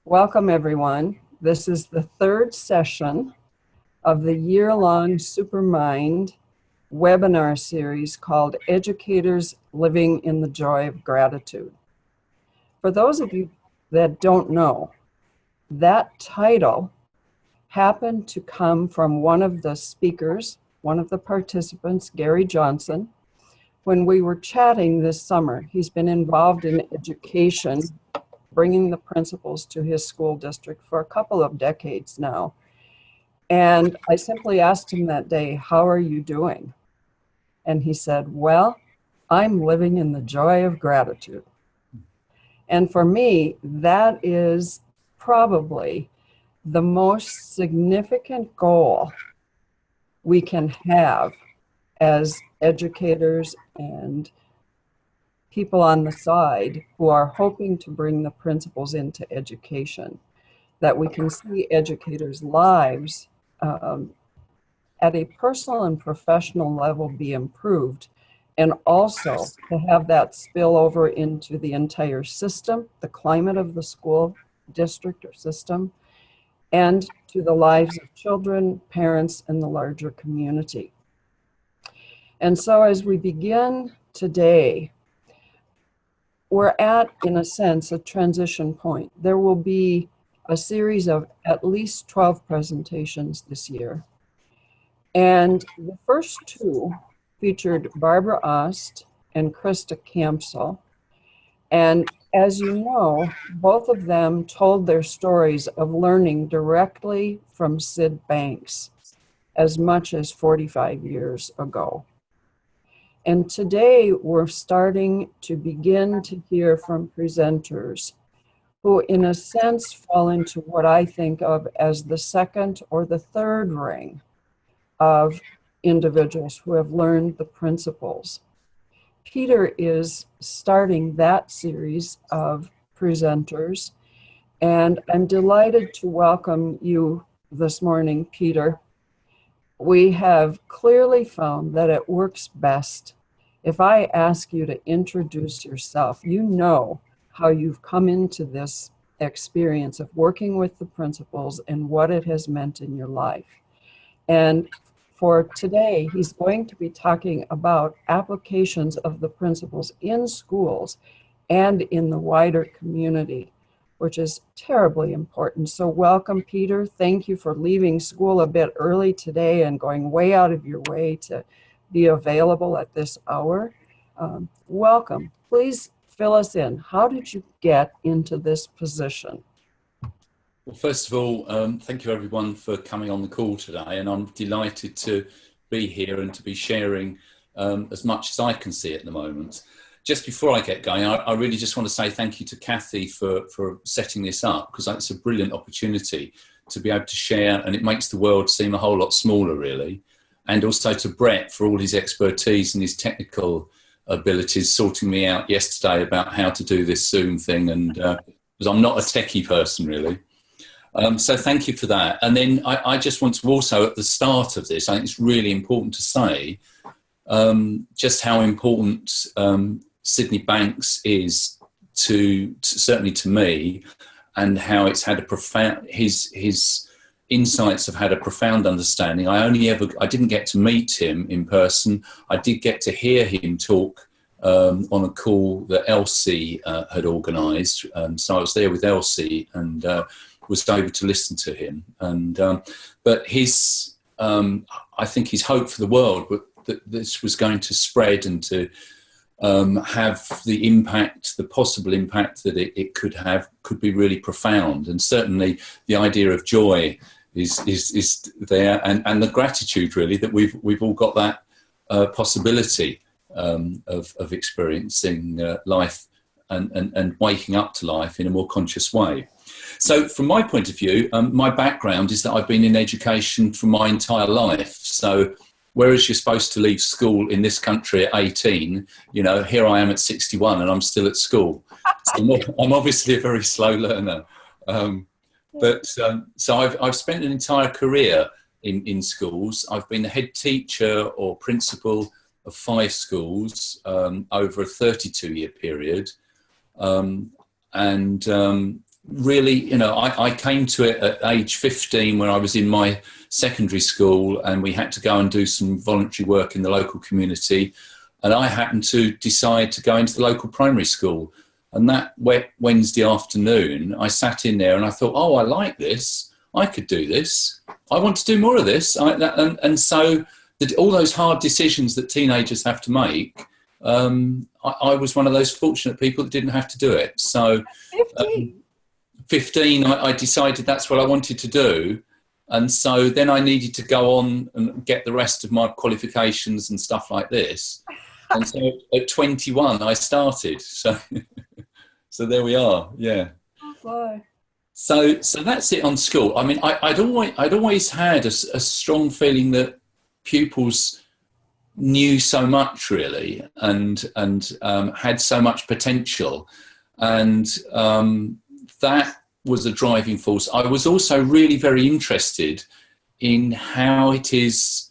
Welcome, everyone. This is the third session of the year-long Supermind webinar series called Educators Living in the Joy of Gratitude. For those of you that don't know, that title happened to come from one of the speakers, one of the participants, Gary Johnson. When we were chatting this summer, he's been involved in education, bringing the principals to his school district for a couple of decades now. And I simply asked him that day, "How are you doing?" And he said, "Well, I'm living in the joy of gratitude." And for me, that is probably the most significant goal we can have as educators and people on the side who are hoping to bring the principals into education, that we can see educators' lives at a personal and professional level be improved, and also to have that spill over into the entire system, the climate of the school district or system, and to the lives of children, parents, and the larger community. And so as we begin today, we're at, in a sense, a transition point. There will be a series of at least 12 presentations this year. And the first two featured Barbara Ost and Krista Campsell. And as you know, both of them told their stories of learning directly from Sid Banks as much as 45 years ago. And today we're starting to begin to hear from presenters who, in a sense, fall into what I think of as the second or the third ring of individuals who have learned the principles. Peter is starting that series of presenters, and I'm delighted to welcome you this morning, Peter. We have clearly found that it works best if I ask you to introduce yourself. You know how you've come into this experience of working with the principals and what it has meant in your life. And for today, he's going to be talking about applications of the principles in schools and in the wider community, which is terribly important. So welcome, Peter. Thank you for leaving school a bit early today and going way out of your way to be available at this hour. Welcome. Please fill us in. How did you get into this position? Well, first of all, thank you everyone for coming on the call today, and I'm delighted to be here and to be sharing as much as I can see at the moment. Just before I get going, I really just want to say thank you to Kathy for setting this up, because it's a brilliant opportunity to be able to share, and it makes the world seem a whole lot smaller, really. And also to Brett for all his expertise and his technical abilities, sorting me out yesterday about how to do this Zoom thing, and because I'm not a techie person, really. So thank you for that. And then I just want to also, at the start of this, I think it's really important to say just how important Sydney Banks is to certainly to me, and how it's had a profound, his insights have had a profound understanding. I didn't get to meet him in person. I did get to hear him talk on a call that Elsie had organised. So I was there with Elsie and was able to listen to him. And but his, I think his hope for the world, that this was going to spread and to have the impact, the possible impact that it could have, could be really profound. And certainly the idea of joy is there, and the gratitude, really, that we've all got that possibility of experiencing life and waking up to life in a more conscious way. So from my point of view, my background is that I've been in education for my entire life. So whereas you're supposed to leave school in this country at 18, here I am at 61 and I'm still at school. So I'm obviously a very slow learner. So I've spent an entire career in schools. I've been the head teacher or principal of 5 schools over a 32-year period. really, you know, I came to it at age 15 when I was in my secondary school, and we had to go and do some voluntary work in the local community. And I happened to decide to go into the local primary school. And that wet Wednesday afternoon, I sat in there and I thought, oh, I like this. I could do this. I want to do more of this. And so all those hard decisions that teenagers have to make, I was one of those fortunate people that didn't have to do it. So 15, I decided that's what I wanted to do. And so then I needed to go on and get the rest of my qualifications and stuff like this. And so at 21, I started. So, so there we are. Yeah. Oh, so that's it on school. I mean, I'd always had a strong feeling that pupils knew so much, really, and had so much potential, and that was a driving force. I was also really very interested in how it is,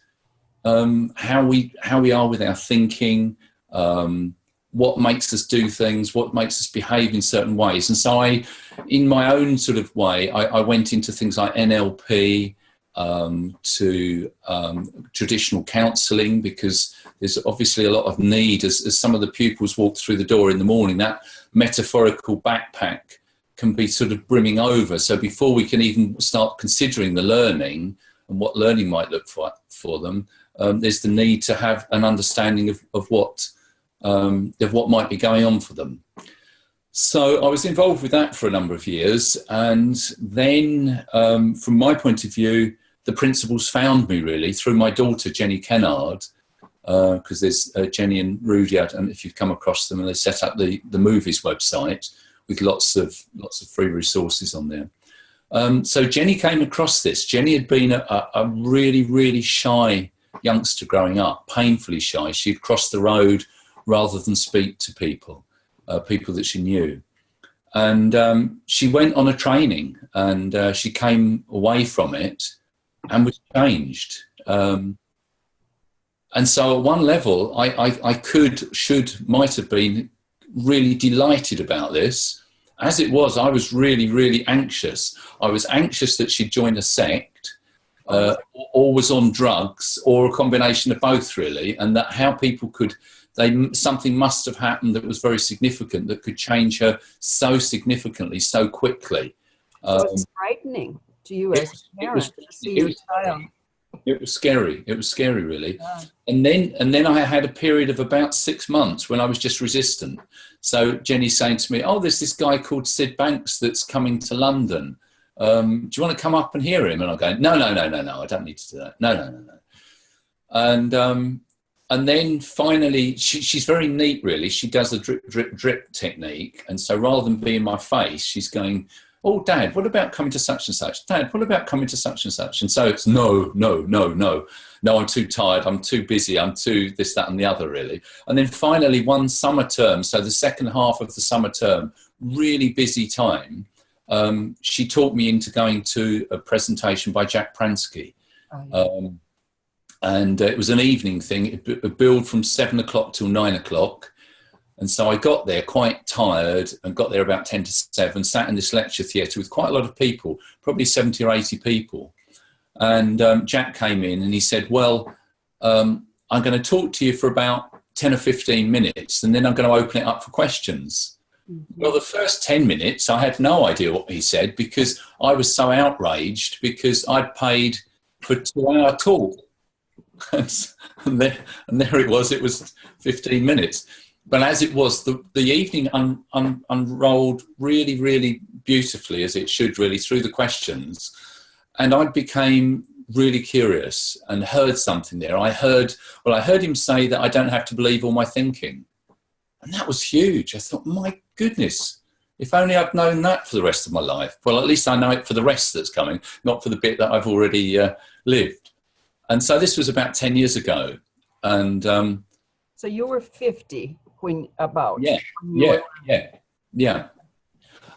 how we are with our thinking, what makes us do things, what makes us behave in certain ways. And so in my own sort of way, I went into things like NLP, to traditional counselling, because there's obviously a lot of need as some of the pupils walk through the door in the morning. That metaphorical backpack can be sort of brimming over. So before we can even start considering the learning and what learning might look for them, there's the need to have an understanding of what might be going on for them. So I was involved with that for a number of years, and then from my point of view, the principals found me really through my daughter Jenny Kennard, because there's Jenny and Rudy, and if you've come across them, and they set up the movies website with lots of free resources on there. So Jenny came across this. Jenny had been a really, really shy youngster growing up, painfully shy. She'd cross the road rather than speak to people that she knew. And she went on a training, and she came away from it and was changed. And so at one level, I might have been really delighted about this. As it was, I was really, really anxious. I was anxious that she'd joined a sect, or was on drugs, or a combination of both, really, and that how people could, something must have happened that was very significant that could change her so significantly, so quickly. So it's frightening to you as a parent to see your child. It was scary. It was scary, really. Yeah. And then I had a period of about 6 months when I was just resistant. So Jenny's saying to me, "Oh, there's this guy called Sid Banks that's coming to London. Do you want to come up and hear him?" And I'm going, no, I don't need to do that. No. And then finally, she's very neat, really. She does a drip technique. And so rather than be in my face, she's going, "Oh, Dad, what about coming to such and such? Dad, what about coming to such and such?" And so it's no, I'm too tired, I'm too busy, I'm too this, that, and the other, really. And then finally, one summer term, so the second half of the summer term, really busy time, she talked me into going to a presentation by Jack Pransky. Oh, yeah. And it was an evening thing. It billed from 7 o'clock till 9 o'clock. And so I got there quite tired and got there about 10 to 7, sat in this lecture theatre with quite a lot of people, probably 70 or 80 people. And Jack came in and he said, "Well, I'm going to talk to you for about 10 or 15 minutes and then I'm going to open it up for questions." Mm-hmm. Well, the first 10 minutes, I had no idea what he said because I was so outraged because I'd paid for a 2-hour talk. and there it was 15 minutes. But as it was, the evening unrolled really, really beautifully, as it should, really, through the questions. And I became really curious and heard something there. I heard him say that I don't have to believe all my thinking. And that was huge. I thought, my goodness, if only I'd known that for the rest of my life. Well, at least I know it for the rest that's coming, not for the bit that I've already lived. And so this was about 10 years ago. And so you were 50 when about. Yeah.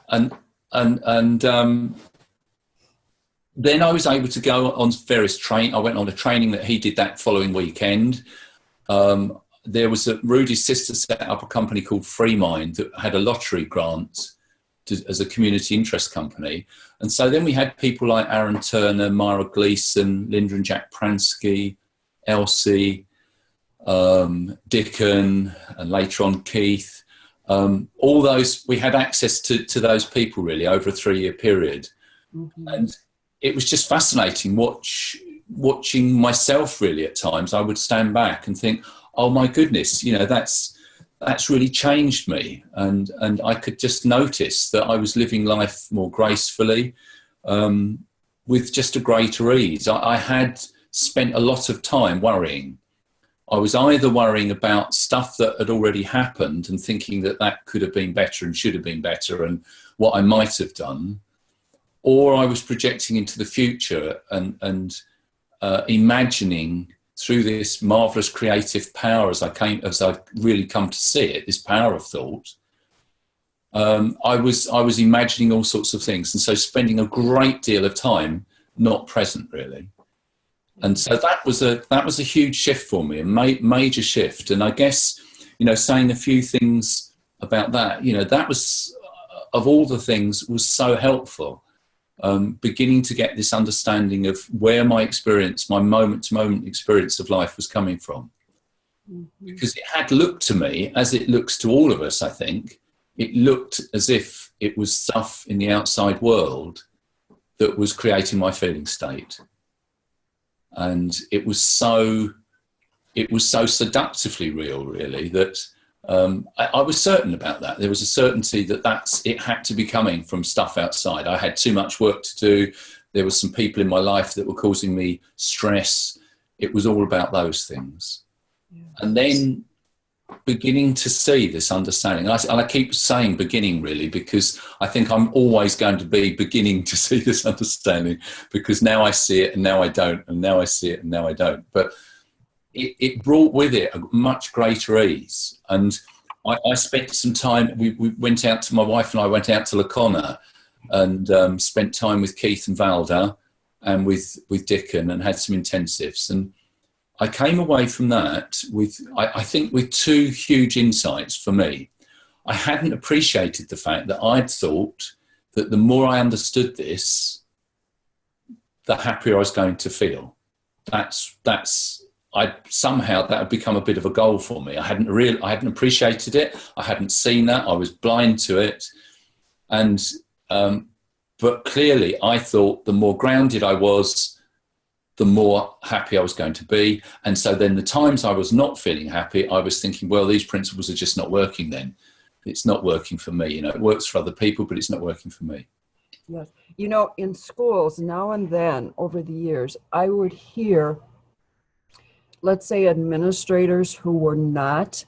And then I was able to go on various I went on a training that he did that following weekend. There was Rudy's sister set up a company called Free Mind that had a lottery grant as a community interest company. And so then we had people like Aaron Turner, Myra Gleason, Linda and Jack Pransky, Elsie, Dickon, and later on Keith. All those, we had access to those people really over a 3-year period. Mm-hmm. And it was just fascinating watching myself really at times. I would stand back and think, oh my goodness, you know, that's really changed me. And I could just notice that I was living life more gracefully, with just a greater ease. I had spent a lot of time worrying. I was either worrying about stuff that had already happened and thinking that could have been better and should have been better and what I might have done, or I was projecting into the future and imagining through this marvelous creative power as I really come to see it, this power of thought. I was imagining all sorts of things, and so spending a great deal of time not present really. And so that was a huge shift for me, a major shift. And I guess, you know, saying a few things about that, you know, that was, of all the things, was so helpful. Beginning to get this understanding of where my experience, my moment-to-moment experience of life was coming from. Mm-hmm. Because it had looked to me, as it looks to all of us, I think, it looked as if it was stuff in the outside world that was creating my feeling state. And it was so seductively real, really, that I was certain about that. There was a certainty that it had to be coming from stuff outside. I had too much work to do. There were some people in my life that were causing me stress. It was all about those things. Yeah. And then beginning to see this understanding. And I keep saying beginning, really, because I think I'm always going to be beginning to see this understanding, because now I see it and now I don't, and now I see it and now I don't. But it brought with it a much greater ease. And I spent some time, we went out to, my wife and I went out to Lacona and spent time with Keith and Valda and with Dickon and had some intensives. And I came away from that with, I think, with two huge insights for me. I hadn't appreciated the fact that I'd thought that the more I understood this, the happier I was going to feel. Somehow that had become a bit of a goal for me. I hadn't appreciated it. I hadn't seen that. I was blind to it. And, but clearly I thought the more grounded I was, the more happy I was going to be. And so then the times I was not feeling happy, I was thinking, well, these principles are just not working then. It's not working for me. You know, it works for other people, but it's not working for me. Yes. You know, in schools, now and then over the years, I would hear, let's say, administrators who were not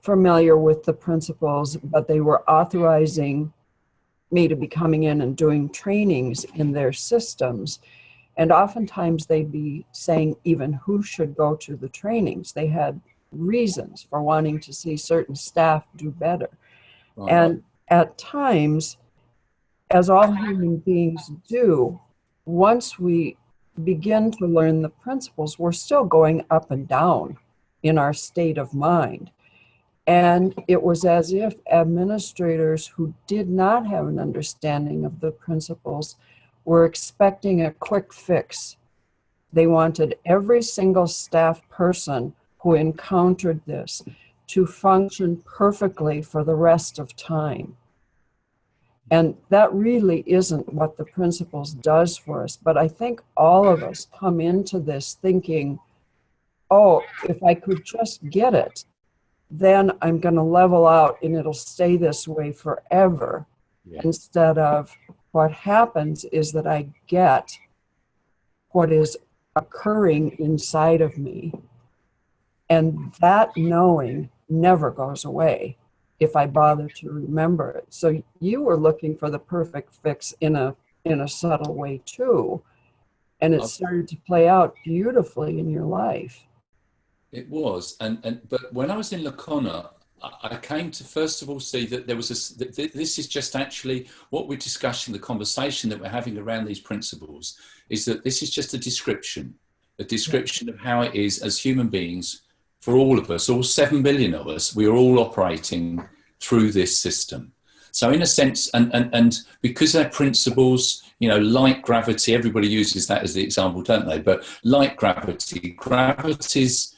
familiar with the principles, but they were authorizing me to be coming in and doing trainings in their systems. And oftentimes they'd be saying even who should go to the trainings. They had reasons for wanting to see certain staff do better. Wow. And at times, as all human beings do, once we begin to learn the principles, we're still going up and down in our state of mind. And it was as if administrators who did not have an understanding of the principles were expecting a quick fix. They wanted every single staff person who encountered this to function perfectly for the rest of time. And that really isn't what the principles does for us. But I think all of us come into this thinking, oh, if I could just get it, then I'm going to level out and it'll stay this way forever. Yeah. Instead of, what happens is that I get what is occurring inside of me. And that knowing never goes away if I bother to remember it. So you were looking for the perfect fix in a subtle way too. And it started to play out beautifully in your life. It was. But when I was in Lacona, I came to first of all see that there was this is just actually what we're discussing, the conversation that we're having around these principles, is that this is just a description of how it is as human beings, for all of us, all 7 billion of us, we are all operating through this system. So in a sense, and because they're principles, you know, like gravity, everybody uses that as the example, don't they? But like gravity, gravity's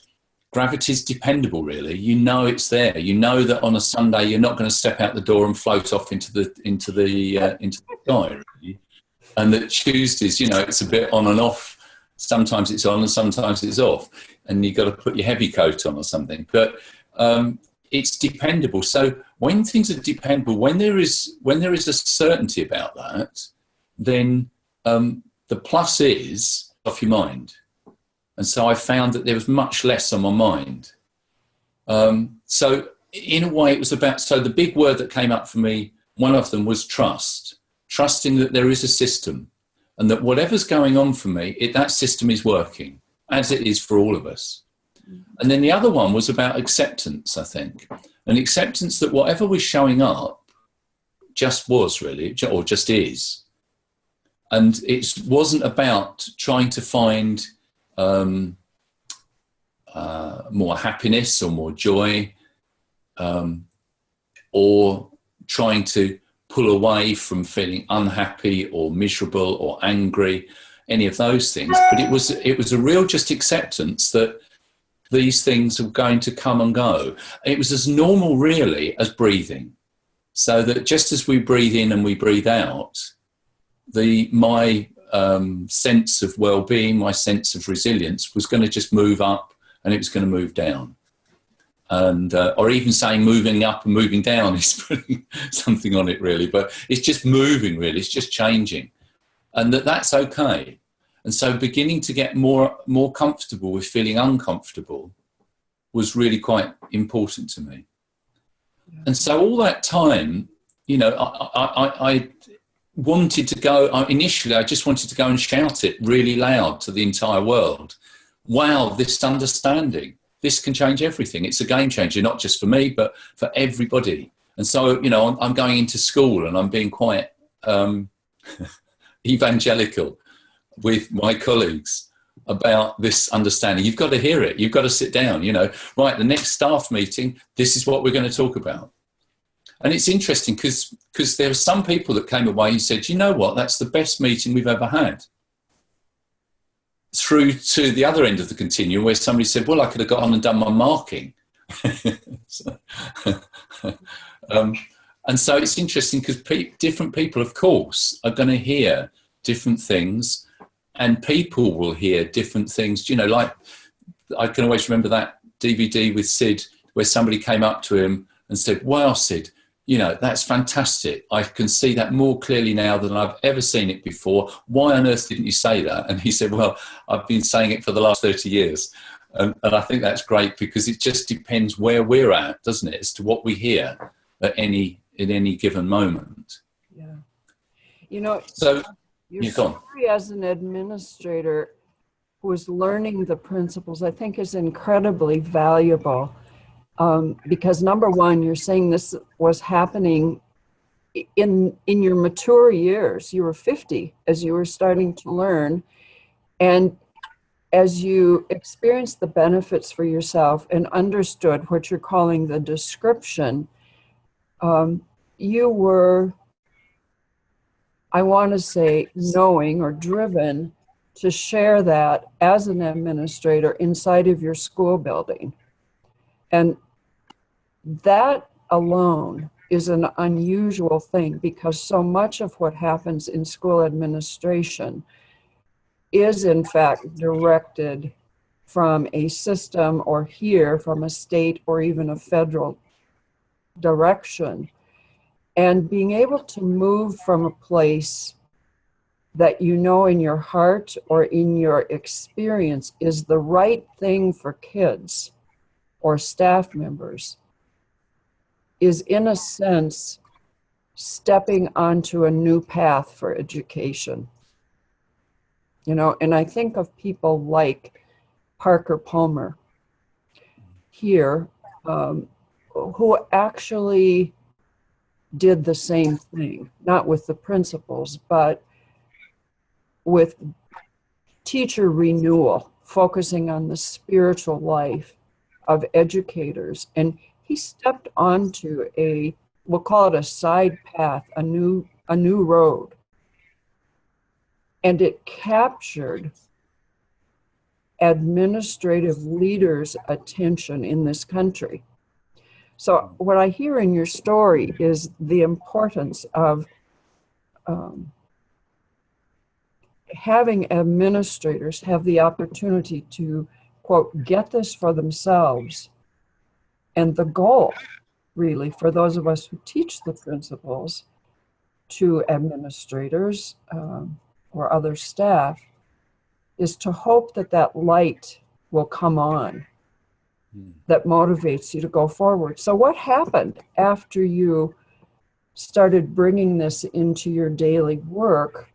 dependable, really. You know it's there. You know that on a Sunday you're not going to step out the door and float off into the sky, really. And that Tuesdays, you know, it's a bit on and off. Sometimes it's on and sometimes it's off, and you've got to put your heavy coat on or something. But it's dependable. So when things are dependable, when there is a certainty about that, then the plus is off your mind. And so I found that there was much less on my mind. So in a way it was about, so the big word that came up for me, one of them was trust, trusting that there is a system and that whatever's going on for me, that system is working, as it is for all of us. And then the other one was about acceptance, I think. An acceptance that whatever was showing up just was really, or just is. And it wasn't about trying to find more happiness or more joy, or trying to pull away from feeling unhappy or miserable or angry, any of those things. But it was a real just acceptance that these things are going to come and go. It was as normal really as breathing. So that just as we breathe in and we breathe out, my sense of well-being, my sense of resilience was going to just move up and it was going to move down. And or even saying moving up and moving down is putting something on it really, but it's just moving really, it's just changing. And that's okay. And so beginning to get more comfortable with feeling uncomfortable was really quite important to me. Yeah. And so all that time, you know, I wanted to go, initially I just wanted to go and shout it really loud to the entire world. Wow, this understanding, this can change everything. It's a game changer, not just for me, but for everybody. And so, you know, I'm going into school and I'm being quite evangelical with my colleagues about this understanding. You've got to hear it. You've got to sit down, you know, right, the next staff meeting, this is what we're going to talk about. And it's interesting because there are some people that came away and said, you know what, that's the best meeting we've ever had. Through to the other end of the continuum where somebody said, well, I could have got on and done my marking. And so it's interesting because different people, of course, are going to hear different things, and people will hear different things. You know, like I can always remember that DVD with Sid where somebody came up to him and said, wow, Sid, you know, that's fantastic. I can see that more clearly now than I've ever seen it before. Why on earth didn't you say that? And he said, well, I've been saying it for the last 30 years. And I think that's great because it just depends where we're at, doesn't it, as to what we hear at any given moment. Yeah. You know, so your story as an administrator who is learning the principles, I think is incredibly valuable. Because number one, you're saying this was happening in your mature years. You were 50 as you were starting to learn. And as you experienced the benefits for yourself and understood what you're calling the description, you were, I want to say, knowing or driven to share that as an administrator inside of your school building. And that alone is an unusual thing because so much of what happens in school administration is in fact directed from a system or here from a state or even a federal direction. And being able to move from a place that you know in your heart or in your experience is the right thing for kids or staff members is in a sense stepping onto a new path for education. You know, and I think of people like Parker Palmer here, who actually did the same thing, not with the principals, but with teacher renewal, focusing on the spiritual life of educators. And he stepped onto a we'll call it a side path, a new road. And it captured administrative leaders' attention in this country. So what I hear in your story is the importance of having administrators have the opportunity to, quote, get this for themselves. And the goal, really, for those of us who teach the principles to administrators or other staff, is to hope that that light will come on that motivates you to go forward. So what happened after you started bringing this into your daily work?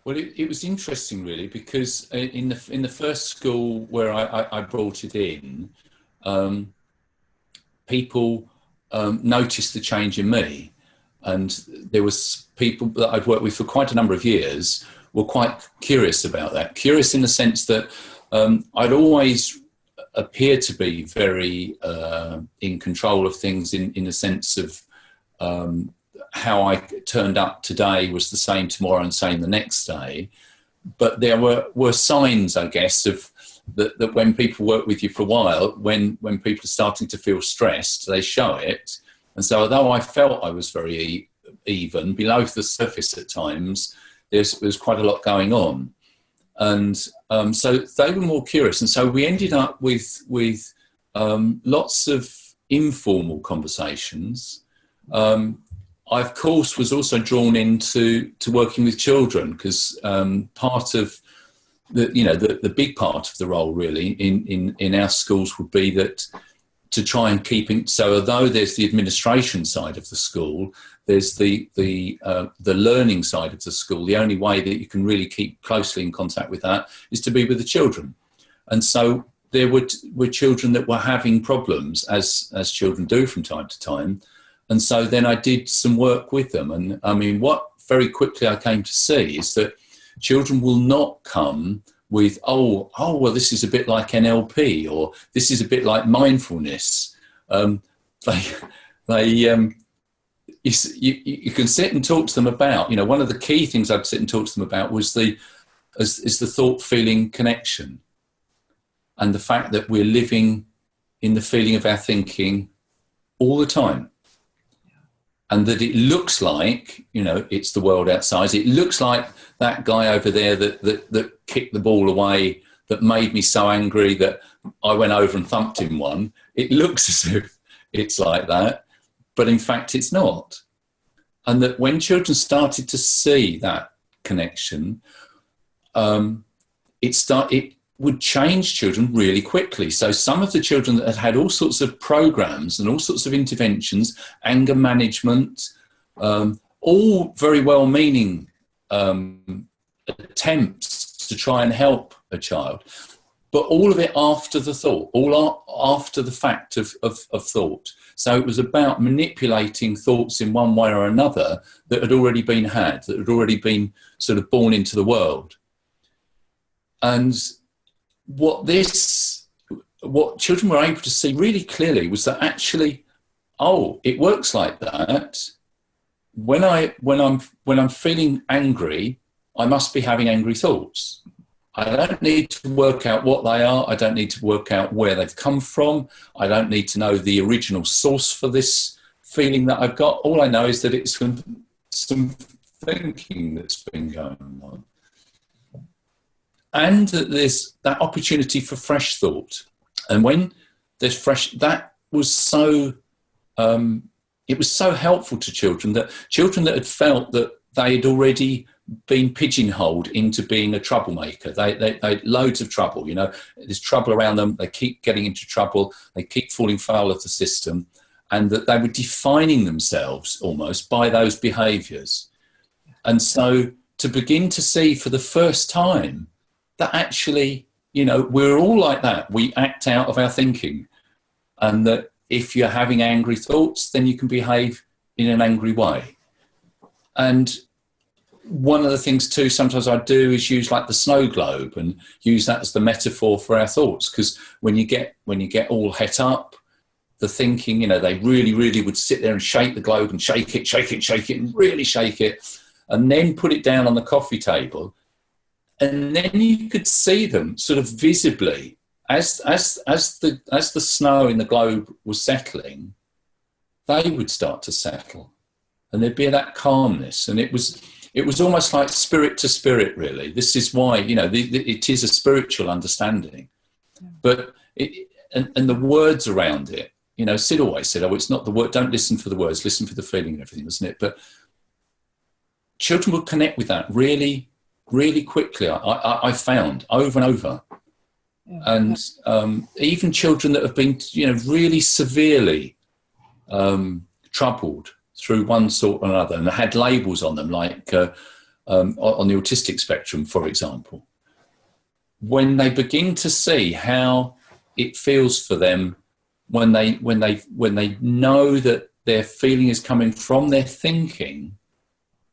Well, it was interesting, really, because in the first school where I brought it in, people noticed the change in me, and there was people that I'd worked with for quite a number of years were quite curious about that. Curious in the sense that I'd always appeared to be very in control of things in the sense of how I turned up today was the same tomorrow and same the next day. But there were signs, I guess, of that when people work with you for a while, when people are starting to feel stressed, they show it. And so although I felt I was very even, below the surface at times, there's quite a lot going on. And so they were more curious. And so we ended up with lots of informal conversations. I, of course, was also drawn into working with children because part of the big part of the role really in our schools would be that to try and keep in. So although there's the administration side of the school, there's the learning side of the school. The only way that you can really keep closely in contact with that is to be with the children. And so there were children that were having problems, as children do from time to time. And so then I did some work with them. And I mean, what very quickly I came to see is that children will not come with, well, this is a bit like NLP, or this is a bit like mindfulness. You can sit and talk to them about, one of the key things I'd sit and talk to them about was the thought-feeling connection, and the fact that we're living in the feeling of our thinking all the time. And that it looks like, it's the world outside. It looks like that guy over there that kicked the ball away, that made me so angry that I went over and thumped him one. It looks as if it's like that, but in fact it's not. And that when children started to see that connection, it would change children really quickly. So some of the children that had all sorts of programs and all sorts of interventions, anger management, all very well-meaning attempts to try and help a child, but all of it after the thought, all after the fact of thought. So it was about manipulating thoughts in one way or another that had already been had, that had already been sort of born into the world. And what children were able to see really clearly was that actually, it works like that. When I'm feeling angry, I must be having angry thoughts. I don't need to work out what they are. I don't need to work out where they've come from. I don't need to know the original source for this feeling that I've got. All I know is that it's some thinking that's been going on. And that there's that opportunity for fresh thought. And when there's fresh, that was so, it was so helpful to children that had felt that they had already been pigeonholed into being a troublemaker. They had loads of trouble, there's trouble around them. They keep getting into trouble. They keep falling foul of the system, and that they were defining themselves almost by those behaviours. And so to begin to see for the first time that actually, we're all like that. We act out of our thinking. And that if you're having angry thoughts, then you can behave in an angry way. And one of the things too, sometimes I do is use like the snow globe and use that as the metaphor for our thoughts. Because when you get all het up, the thinking. They really would sit there and shake the globe and shake it, and really shake it, and then put it down on the coffee table. And then you could see them sort of visibly as the snow in the globe was settling, they would start to settle, and there'd be that calmness. And it was almost like spirit to spirit, really. This is why, it is a spiritual understanding. But and the words around it, Sid always said, it's not the word, don't listen for the words, listen for the feeling and everything, wasn't it? But children would connect with that really, really quickly, I found, over and over. Yeah. And even children that have been, really severely troubled through one sort or another, and had labels on them, like on the autistic spectrum, for example, when they begin to see how it feels for them when they know that their feeling is coming from their thinking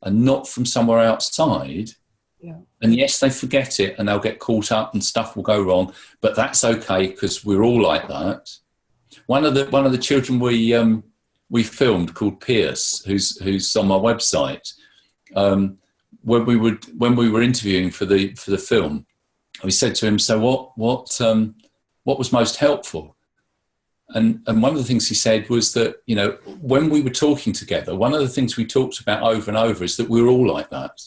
and not from somewhere outside. Yeah. And yes, they forget it and they'll get caught up and stuff will go wrong, but that's okay because we're all like that. One of the children we filmed, called Pierce, who's on my website, when we were interviewing for the film, we said to him, "So what was most helpful?" And one of the things he said was that, when we were talking together, one of the things we talked about over and over is that we're all like that.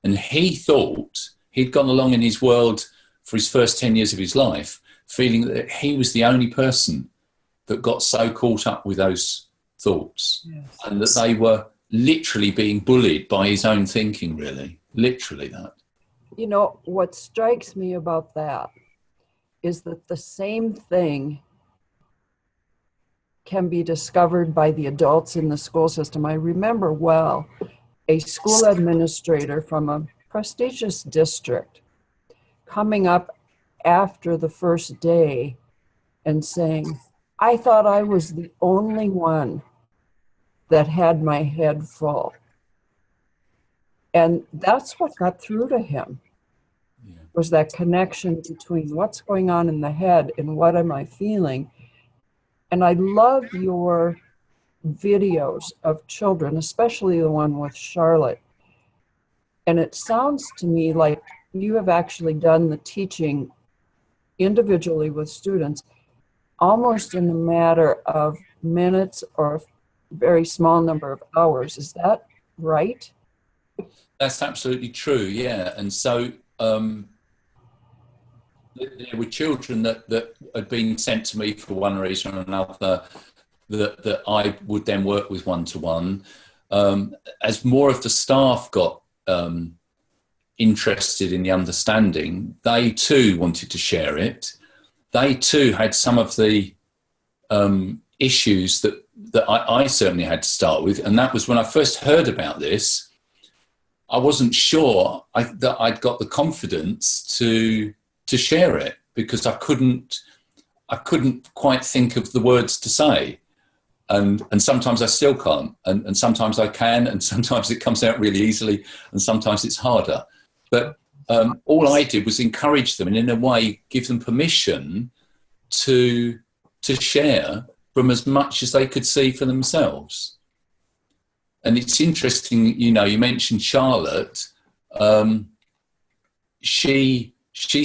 And he thought he'd gone along in his world for his first 10 years of his life, feeling that he was the only person that got so caught up with those thoughts. Yes. And that they were literally being bullied by his own thinking, really. Literally that. What strikes me about that is that the same thing can be discovered by the adults in the school system. I remember well a school administrator from a prestigious district coming up after the first day and saying, "I thought I was the only one that had my head full." And that's what got through to him, was that connection between what's going on in the head and what am I feeling. And I love your videos of children, especially the one with Charlotte. And it sounds to me like you have actually done the teaching individually with students almost in a matter of minutes or a very small number of hours. Is that right? That's absolutely true, yeah. And so there were children that had been sent to me for one reason or another that I would then work with one-to-one. As more of the staff got interested in the understanding, they too wanted to share it. They too had some of the issues that I certainly had to start with. And that was when I first heard about this, I wasn't sure that I'd got the confidence to share it, because I couldn't quite think of the words to say. And sometimes I still can't, and sometimes I can, and sometimes it comes out really easily, and sometimes it's harder. But all I did was encourage them, and in a way give them permission to share from as much as they could see for themselves. And it's interesting, you mentioned Charlotte. She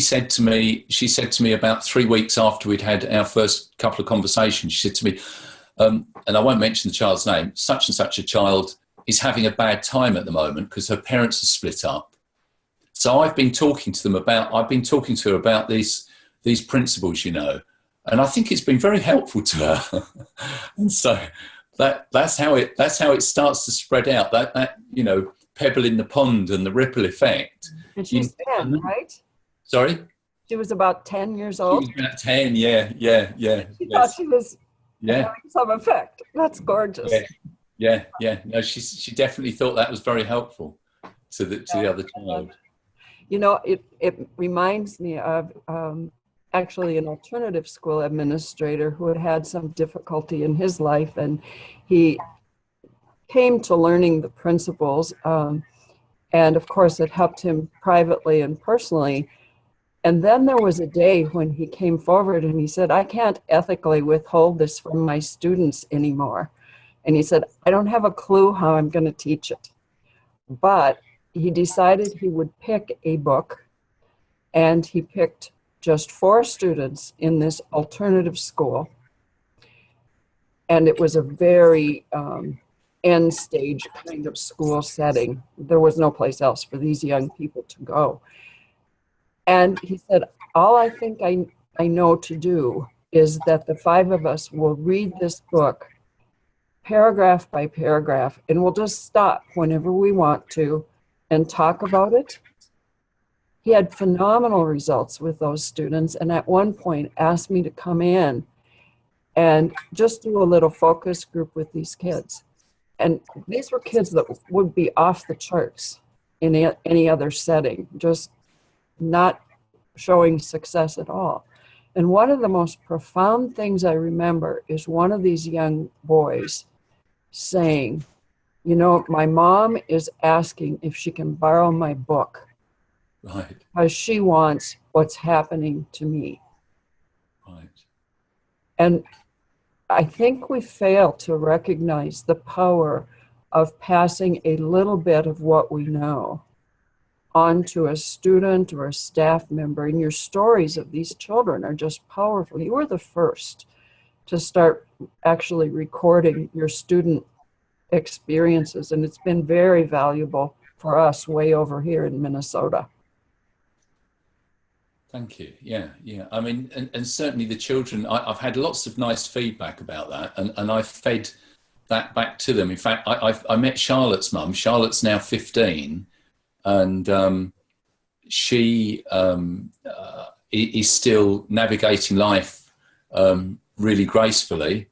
said to me about 3 weeks after we'd had our first couple of conversations, she said to me, and I won't mention the child's name, such and such a child is having a bad time at the moment because her parents are split up. So I've been talking to her about these principles, and I think it's been very helpful to her. And so that's how it starts to spread out, that pebble in the pond and the ripple effect. And she's 10, right? Sorry? She was about 10 years old? She was about 10, yeah. She thought she was having some effect. That's gorgeous. Yeah. No, she definitely thought that was very helpful to the other child. It reminds me of actually an alternative school administrator who had some difficulty in his life, and he came to learning the principles, and of course it helped him privately and personally. And then there was a day when he came forward and he said, I can't ethically withhold this from my students anymore. And he said, I don't have a clue how I'm going to teach it. But he decided he would pick a book, and he picked just 4 students in this alternative school. And it was a very end stage kind of school setting. There was no place else for these young people to go. And he said, all I think I know to do is that the 5 of us will read this book paragraph by paragraph, and we'll just stop whenever we want to and talk about it. He had phenomenal results with those students, and at one point asked me to come in and just do a little focus group with these kids. And these were kids that would be off the charts in any other setting, just not showing success at all. And one of the most profound things I remember is one of these young boys saying, you know, my mom is asking if she can borrow my book. Right. Because she wants what's happening to me. Right. And I think we fail to recognize the power of passing a little bit of what we know onto a student or a staff member. And your stories of these children are just powerful. You were the first to start actually recording your student experiences, and it's been very valuable for us way over here in Minnesota. Thank you. Yeah. I mean, and certainly the children, I've had lots of nice feedback about that, and I fed that back to them. In fact, I met Charlotte's mum. Charlotte's now 15, and she is still navigating life really gracefully.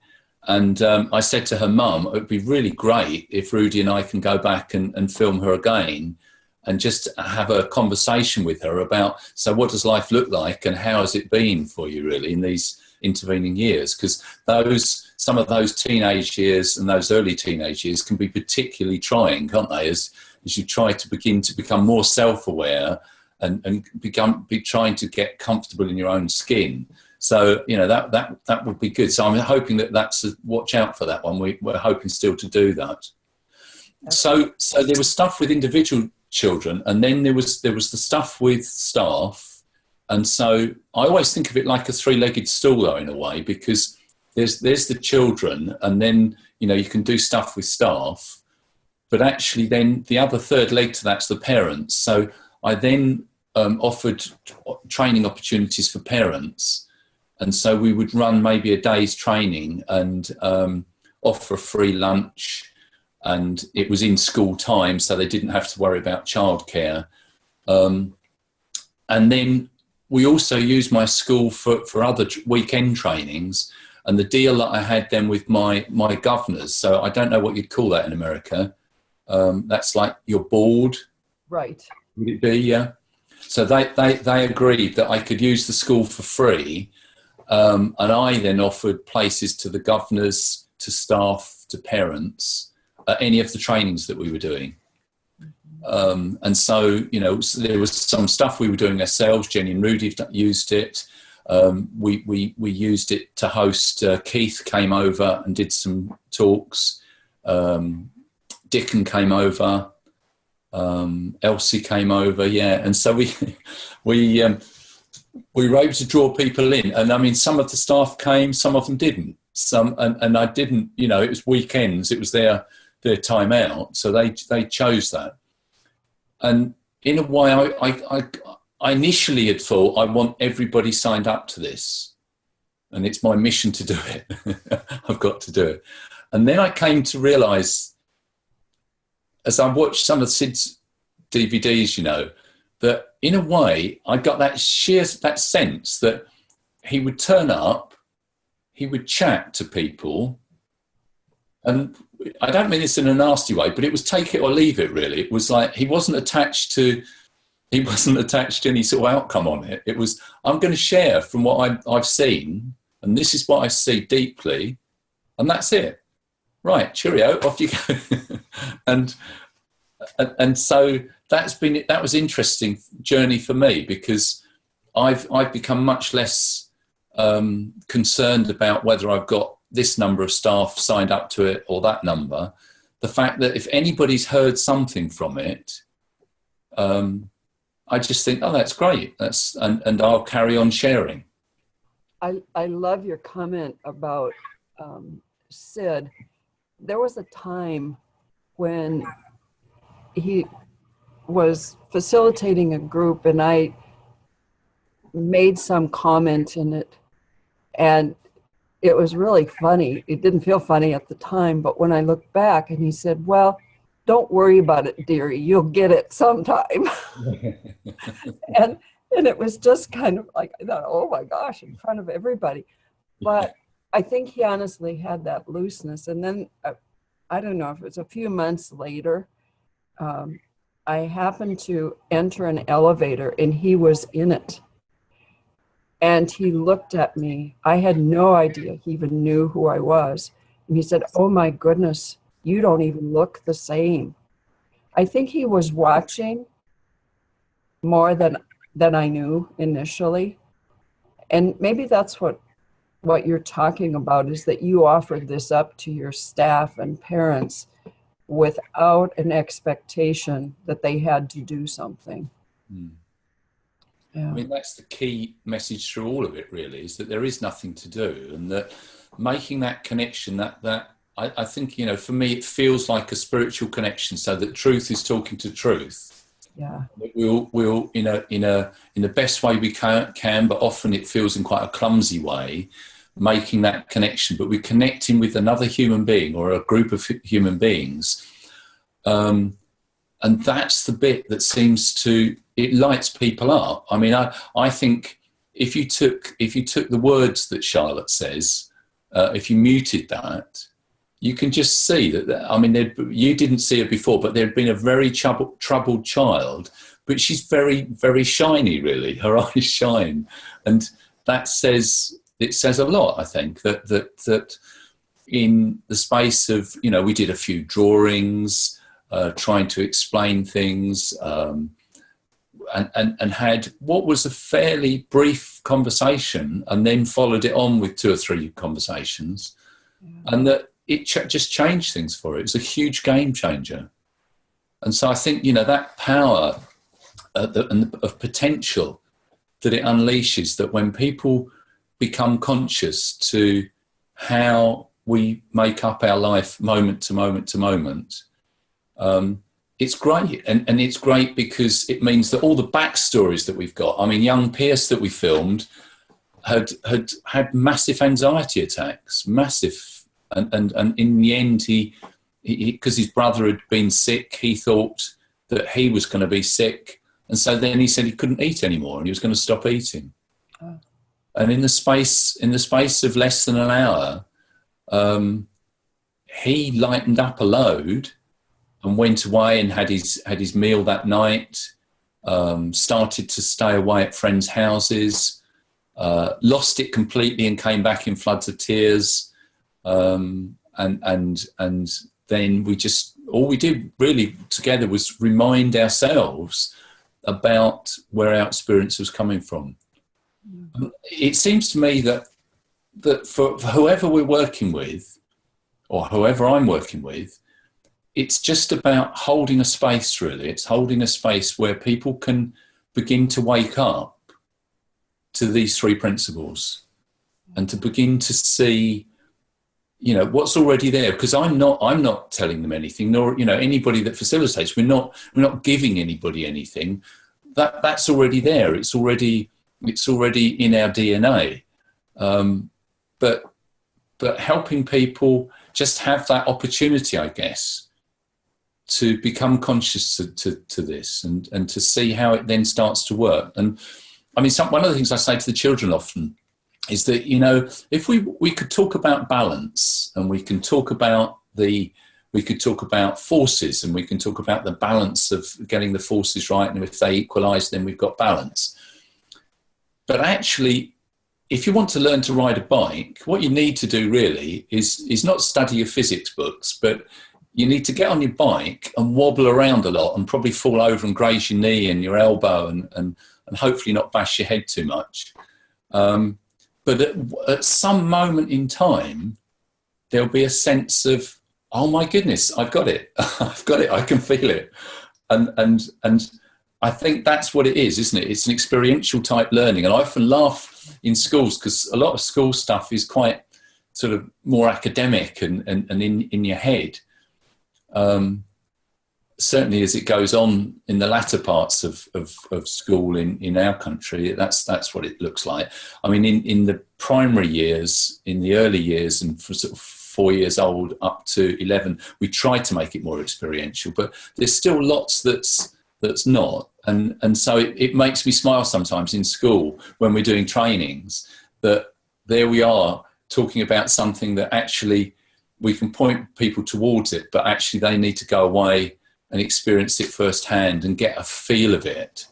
And I said to her mum, it would be really great if Rudy and I can go back and film her again and just have a conversation with her about, so what does life look like and how has it been for you really in these intervening years? Because some of those teenage years and those early teenage years can be particularly trying, can't they? As you try to begin to become more self-aware and be trying to get comfortable in your own skin. So, you know, that would be good. So I'm hoping that's watch out for that one. We're hoping still to do that. So there was stuff with individual children, and then there was the stuff with staff. And so I always think of it like a 3-legged stool, though, in a way, because there's the children, and then, you know, you can do stuff with staff, but actually then the other third leg to that's the parents. So I then offered training opportunities for parents. And so we would run maybe a day's training and offer a free lunch, and it was in school time, so they didn't have to worry about childcare. And then we also used my school for other weekend trainings, and the deal that I had then with my governors, so I don't know what you'd call that in America. That's like your board. Right. Would it be? Yeah. So they agreed that I could use the school for free. And I then offered places to the governors, to staff, to parents, at any of the trainings that we were doing. And so, you know, there was some stuff we were doing ourselves. Jenny and Rudy used it. We used it to host. Keith came over and did some talks. Dickon came over. Elsie came over. Yeah, and so we were able to draw people in, and I mean, some of the staff came, some of them didn't. And I didn't. You know, it was weekends. It was their time out, so they chose that. And in a way, I initially had thought, I want everybody signed up to this, and it's my mission to do it. I've got to do it. And then I came to realise, as I watched some of Sid's DVDs, you know, that in a way I got that sense that he would turn up, he would chat to people, and I don't mean this in a nasty way, but it was take it or leave it, really. It was like he wasn't attached to any sort of outcome on it. It was, I'm going to share from what I've seen, and this is what I see deeply, and that's it. Right, cheerio, off you go. and so that was interesting journey for me, because I've become much less concerned about whether I've got this number of staff signed up to it or that number. The fact that if anybody's heard something from it, I just think, oh, that's great. And I'll carry on sharing. I love your comment about Sid. There was a time when he was facilitating a group and I made some comment in it, and it was really funny. It didn't feel funny at the time, but when I look back, and he said, well, don't worry about it, dearie, you'll get it sometime. and it was just kind of like, I thought, oh my gosh, in front of everybody. But I think he honestly had that looseness. And then I don't know if it was a few months later, I happened to enter an elevator and he was in it. And he looked at me. I had no idea he even knew who I was. And he said, oh my goodness, you don't even look the same. I think he was watching more than I knew initially. And maybe that's what you're talking about, is that you offered this up to your staff and parents without an expectation that they had to do something. Mm. Yeah. I mean, that's the key message through all of it, really, is that there is nothing to do, and that making that connection, that I think, you know, for me, it feels like a spiritual connection, so that truth is talking to truth. Yeah. We'll in the best way we can, but often it feels in quite a clumsy way, making that connection. But we're connecting with another human being or a group of human beings, and that's the bit that seems to, it lights people up. I mean, I think if you took the words that Charlotte says, if you muted that, you can just see that. I mean, you didn't see her before, but there'd been a very troubled child, but she's very, very shiny, really. Her eyes shine, and it says a lot. I think that in the space of, you know, we did a few drawings, trying to explain things, and had what was a fairly brief conversation, and then followed it on with 2 or 3 conversations, and that it just changed things for her. It was a huge game changer. And so I think, you know, that power of potential that it unleashes, that when people become conscious to how we make up our life moment to moment to moment, it's great. And it's great because it means that all the backstories that we've got, I mean, young Pierce that we filmed had massive anxiety attacks, massive. And in the end, he because his brother had been sick, he thought that he was going to be sick. And so then he said he couldn't eat anymore and he was going to stop eating. Oh. And in the space of less than an hour, he lightened up a load and went away and had his meal that night, started to stay away at friends' houses, lost it completely and came back in floods of tears. And then all we did really together was remind ourselves about where our experience was coming from. Mm. It seems to me that for whoever we're working with, or whoever I'm working with, it's just about holding a space, really. It's holding a space where people can begin to wake up to these 3 principles and to begin to see, you know, what's already there. Because I'm not telling them anything, nor, you know, anybody that facilitates. We're not giving anybody anything. That's already there. It's already in our DNA. But helping people just have that opportunity, I guess, to become conscious to this and to see how it then starts to work. And I mean, one of the things I say to the children often is that, you know, if we could talk about balance, and we could talk about forces, and we can talk about the balance of getting the forces right, and if they equalize, then we've got balance. But actually, if you want to learn to ride a bike, what you need to do really is not study your physics books, but you need to get on your bike and wobble around a lot and probably fall over and graze your knee and your elbow and and hopefully not bash your head too much. But at some moment in time, there'll be a sense of, oh my goodness, I've got it. I've got it. I can feel it. And I think that's what it is, isn't it? It's an experiential type learning. And I often laugh in schools because a lot of school stuff is quite sort of more academic and in your head. Certainly as it goes on in the latter parts of school in our country, that's what it looks like. I mean, in the primary years, in the early years, and for sort of 4 years old up to 11, we try to make it more experiential, but there's still lots that's not. And so it makes me smile sometimes in school when we're doing trainings, that there we are talking about something that actually we can point people towards it, but actually they need to go away and experience it firsthand and get a feel of it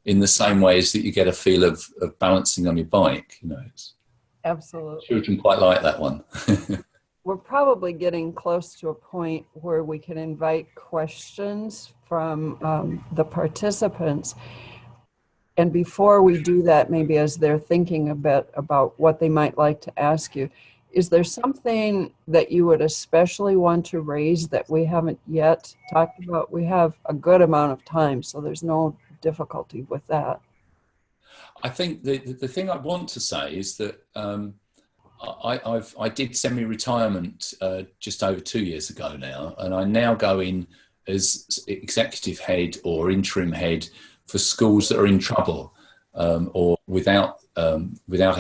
in the same way as that you get a feel of balancing on your bike. Absolutely. Children quite like that one. We're probably getting close to a point where we can invite questions from the participants. And before we do that, maybe as they're thinking a bit about what they might like to ask you, is there something that you would especially want to raise that we haven't yet talked about? We have a good amount of time, so there's no difficulty with that. I think the thing I want to say is that I did semi-retirement just over 2 years ago now, and I now go in as executive head or interim head for schools that are in trouble or without a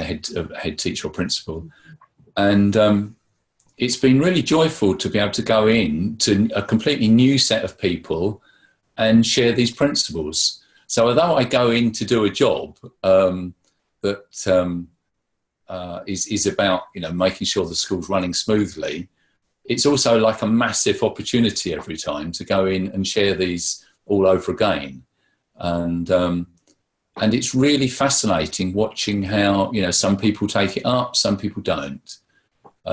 head teacher or principal. And it's been really joyful to be able to go in to a completely new set of people and share these principles. So although I go in to do a job that is about making sure the school's running smoothly, it's also like a massive opportunity every time to go in and share these all over again. And it's really fascinating watching how some people take it up, some people don't.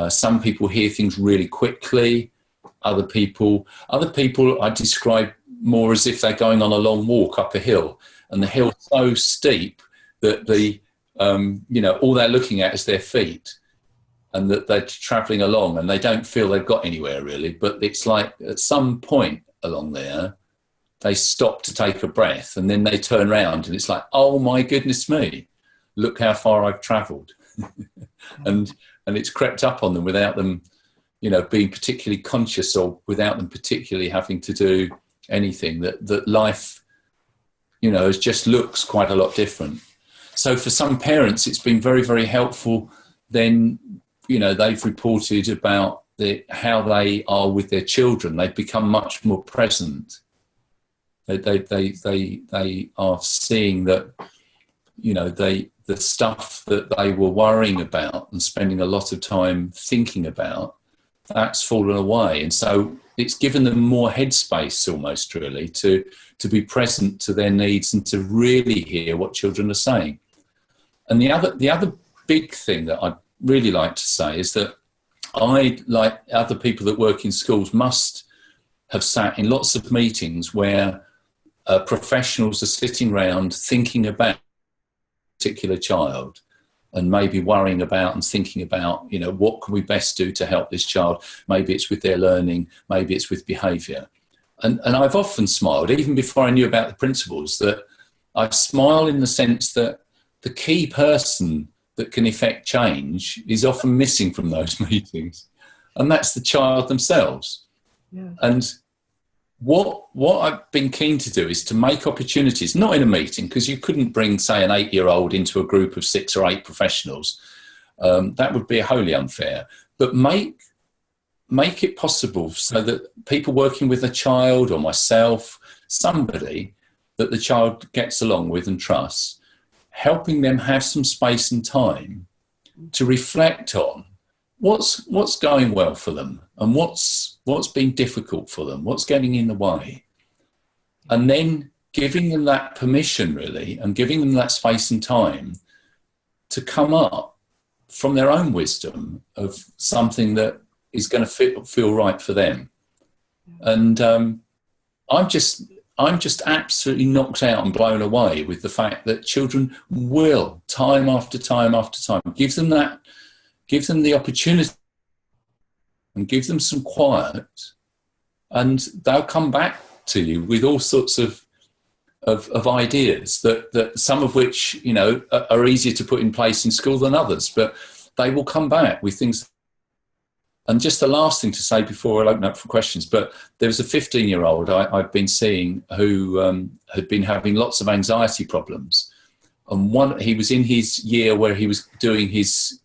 Some people hear things really quickly. Other people I describe more as if they're going on a long walk up a hill, and the hill's so steep that all they're looking at is their feet, and that they're travelling along and they don't feel they've got anywhere really. But it's like at some point along there, they stop to take a breath, and then they turn around and it's like, oh my goodness me, look how far I've travelled. and it's crept up on them without them, being particularly conscious, or without them particularly having to do anything. That life, just looks quite a lot different. So for some parents, it's been very, very helpful. Then, they've reported about how they are with their children. They've become much more present. They are seeing that, the stuff that they were worrying about and spending a lot of time thinking about, that's fallen away. And so it's given them more headspace almost really to be present to their needs and to really hear what children are saying. And the other big thing that I'd really like to say is that I, like other people that work in schools, must have sat in lots of meetings where professionals are sitting around thinking about a particular child and maybe worrying about and thinking about, what can we best do to help this child? Maybe it's with their learning, maybe it's with behaviour. And I've often smiled, even before I knew about the principles, that I smile in the sense that the key person that can effect change is often missing from those meetings, and that's the child themselves. Yeah. And what I've been keen to do is to make opportunities, not in a meeting, because you couldn't bring, say, an 8-year-old into a group of 6 or 8 professionals. That would be wholly unfair. But make it possible so that people working with a child, or myself, somebody that the child gets along with and trusts, helping them have some space and time to reflect on what's going well for them and what's been difficult for them, what's getting in the way. And then giving them that permission really, and giving them that space and time to come up from their own wisdom of something that is going to feel right for them. And I'm just I'm just absolutely knocked out and blown away with the fact that children will, time after time after time, give them the opportunity and give them some quiet, and they'll come back to you with all sorts of ideas that some of which, you know, are easier to put in place in school than others, but they will come back with things. And just the last thing to say before I'll open up for questions, but there was a 15-year-old I've been seeing who had been having lots of anxiety problems. And he was in his year where he was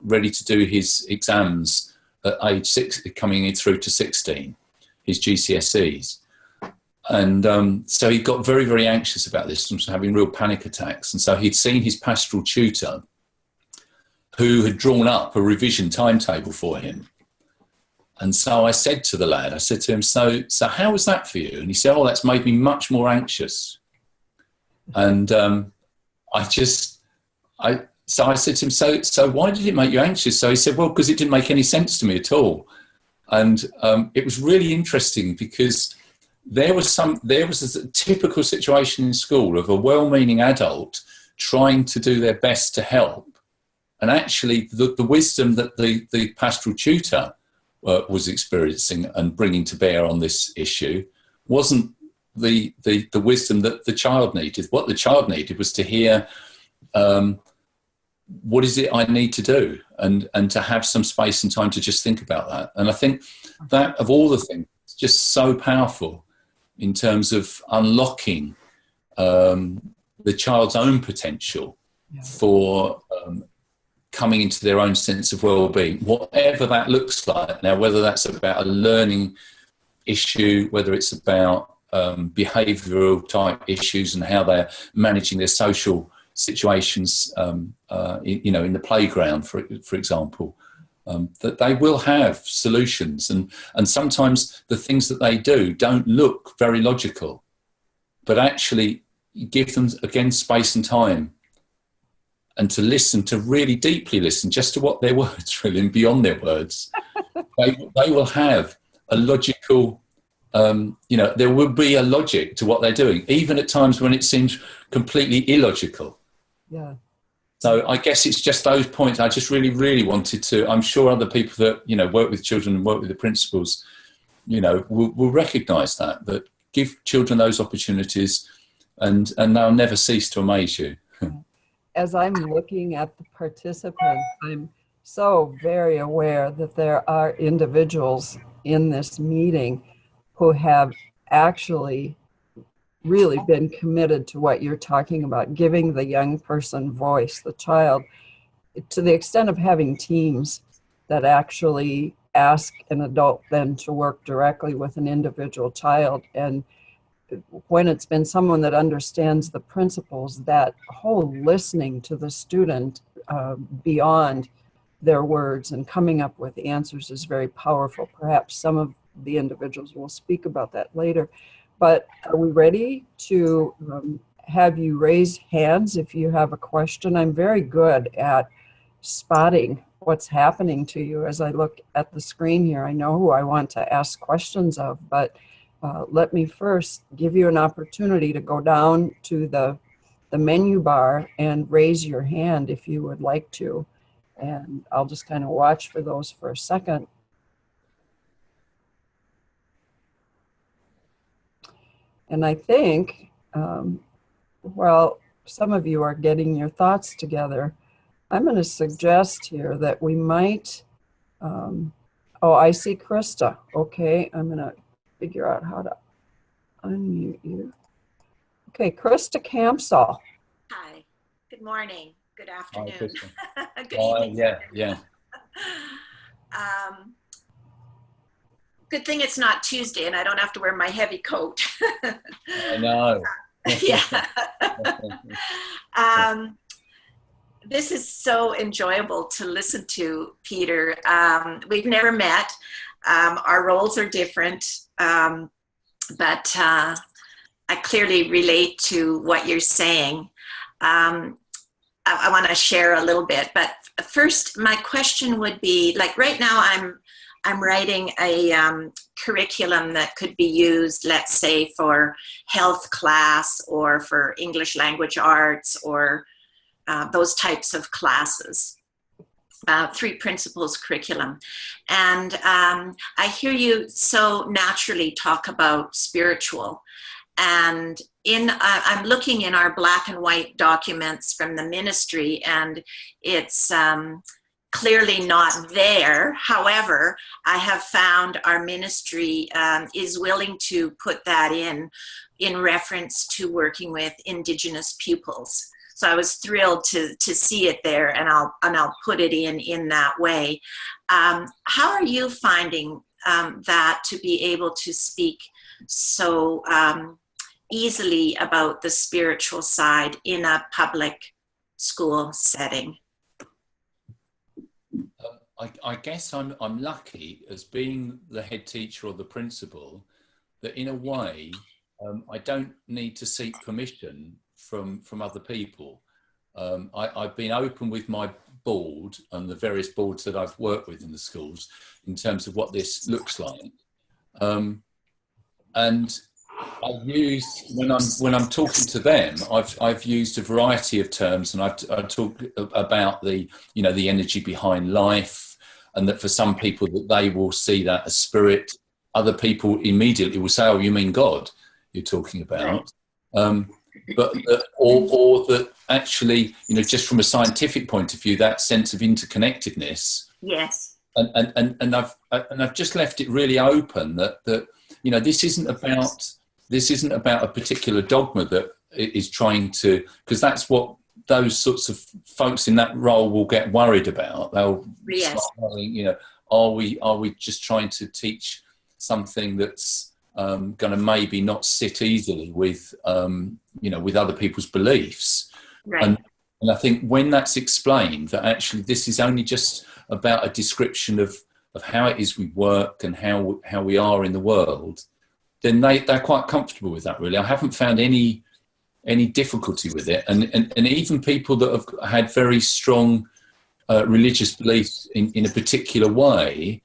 ready to do his exams at age 6, coming in through to 16, his GCSEs. And so he got very, very anxious about this and was having real panic attacks. And so he'd seen his pastoral tutor who had drawn up a revision timetable for him. And so I said to the lad, I said to him, so how was that for you? And he said, oh, that's made me much more anxious. And so I said to him, so why did it make you anxious? So he said, well, because it didn't make any sense to me at all. And it was really interesting because there was a typical situation in school of a well-meaning adult trying to do their best to help. And actually the wisdom that the pastoral tutor was experiencing and bringing to bear on this issue wasn't the wisdom that the child needed. What the child needed was to hear, what is it I need to do? And to have some space and time to just think about that. And I think that, of all the things, it's just so powerful in terms of unlocking the child's own potential for coming into their own sense of well-being, whatever that looks like. Now, whether that's about a learning issue, whether it's about behavioural type issues and how they're managing their social situations, in the playground, for example, that they will have solutions. And sometimes the things that they do don't look very logical, but actually give them, again, space and time, and to listen, to really deeply listen, just to what their words really, and beyond their words. They will have a logical, there will be a logic to what they're doing, even at times when it seems completely illogical. Yeah. So I guess it's just those points I just really, really wanted to, I'm sure other people that, work with children and work with the principals, will recognise that give children those opportunities and they'll never cease to amaze you. As I'm looking at the participants, I'm so very aware that there are individuals in this meeting who have actually really been committed to what you're talking about, giving the young person voice, the child, to the extent of having teams that actually ask an adult then to work directly with an individual child. And when it's been someone that understands the principles, that whole listening to the student beyond their words and coming up with answers is very powerful. Perhaps some of the individuals will speak about that later. But are we ready to have you raise hands if you have a question? I'm very good at spotting what's happening to you as I look at the screen here. I know who I want to ask questions of, but let me first give you an opportunity to go down to the menu bar and raise your hand if you would like to. And I'll just kind of watch for those for a second. And I think, some of you are getting your thoughts together. I'm going to suggest here that we might, I see Krista. Okay, I'm going to figure out how to unmute you. Okay, Krista Campsall. Hi, good morning, good afternoon. Hi, good evening. Yeah. Good thing it's not Tuesday and I don't have to wear my heavy coat. I know. Yeah. This is so enjoyable to listen to, Peter. We've never met. Our roles are different, but I clearly relate to what you're saying. I want to share a little bit, but first my question would be, like right now I'm writing a curriculum that could be used, let's say, for health class or for English language arts or those types of classes. 3 principles curriculum. And I hear you so naturally talk about spiritual. And I'm looking in our black and white documents from the ministry, and it's clearly not there. However, I have found our ministry is willing to put that in reference to working with Indigenous pupils. So I was thrilled to see it there, and I'll put it in that way. How are you finding that to be able to speak so easily about the spiritual side in a public school setting? I guess I'm lucky as being the head teacher or the principal that in a way I don't need to seek permission from other people. I've been open with my board and the various boards that I've worked with in the schools in terms of what this looks like. And I've used, when I'm talking to them, I've used a variety of terms, and I've talked about the energy behind life, and that for some people that they will see that as spirit. Other people immediately will say, "Oh, you mean God you're talking about?" But or that actually, just from a scientific point of view, that sense of interconnectedness. Yes. And I've just left it really open that this isn't about a particular dogma that is trying to, because that's what those sorts of folks in that role will get worried about. They'll start worrying, are we just trying to teach something that's going to maybe not sit easily with with other people's beliefs. Right. And I think when that's explained, that actually this is only just about a description of how it is we work and how we are in the world, then they're quite comfortable with that, really. I haven't found any difficulty with it. And even people that have had very strong religious beliefs in a particular way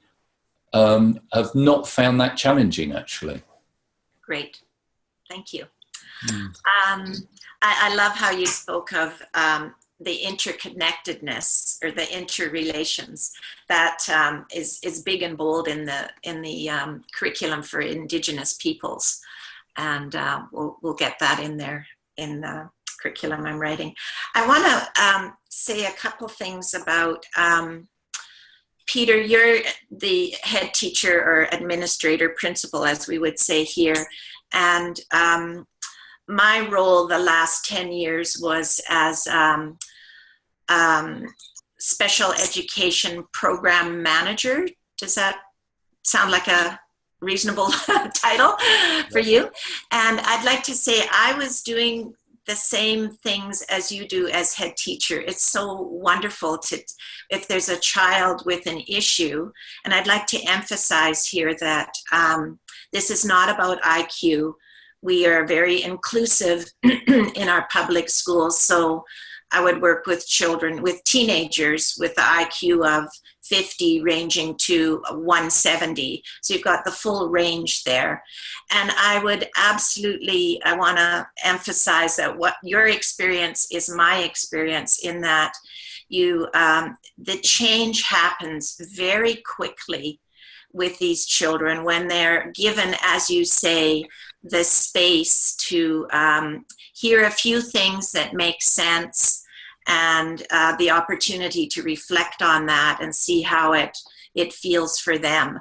have not found that challenging, actually. Great. Thank you. I love how you spoke of the interconnectedness or the interrelations that is big and bold in the curriculum for Indigenous peoples, and we'll get that in there in the curriculum I'm writing. I want to say a couple things about Peter. You're the head teacher or administrator, principal, as we would say here, and my role the last 10 years was as special education program manager. Does that sound like a reasonable title for you? And I'd like to say I was doing the same things as you do as head teacher. It's so wonderful if there's a child with an issue, and I'd like to emphasize here that this is not about IQ. We are very inclusive in our public schools. So I would work with children, with teenagers with the IQ of 50 ranging to 170. So you've got the full range there. And I want to emphasize that what your experience is my experience, in that the change happens very quickly with these children when they're given, as you say, the space to hear a few things that make sense, and the opportunity to reflect on that and see how it feels for them.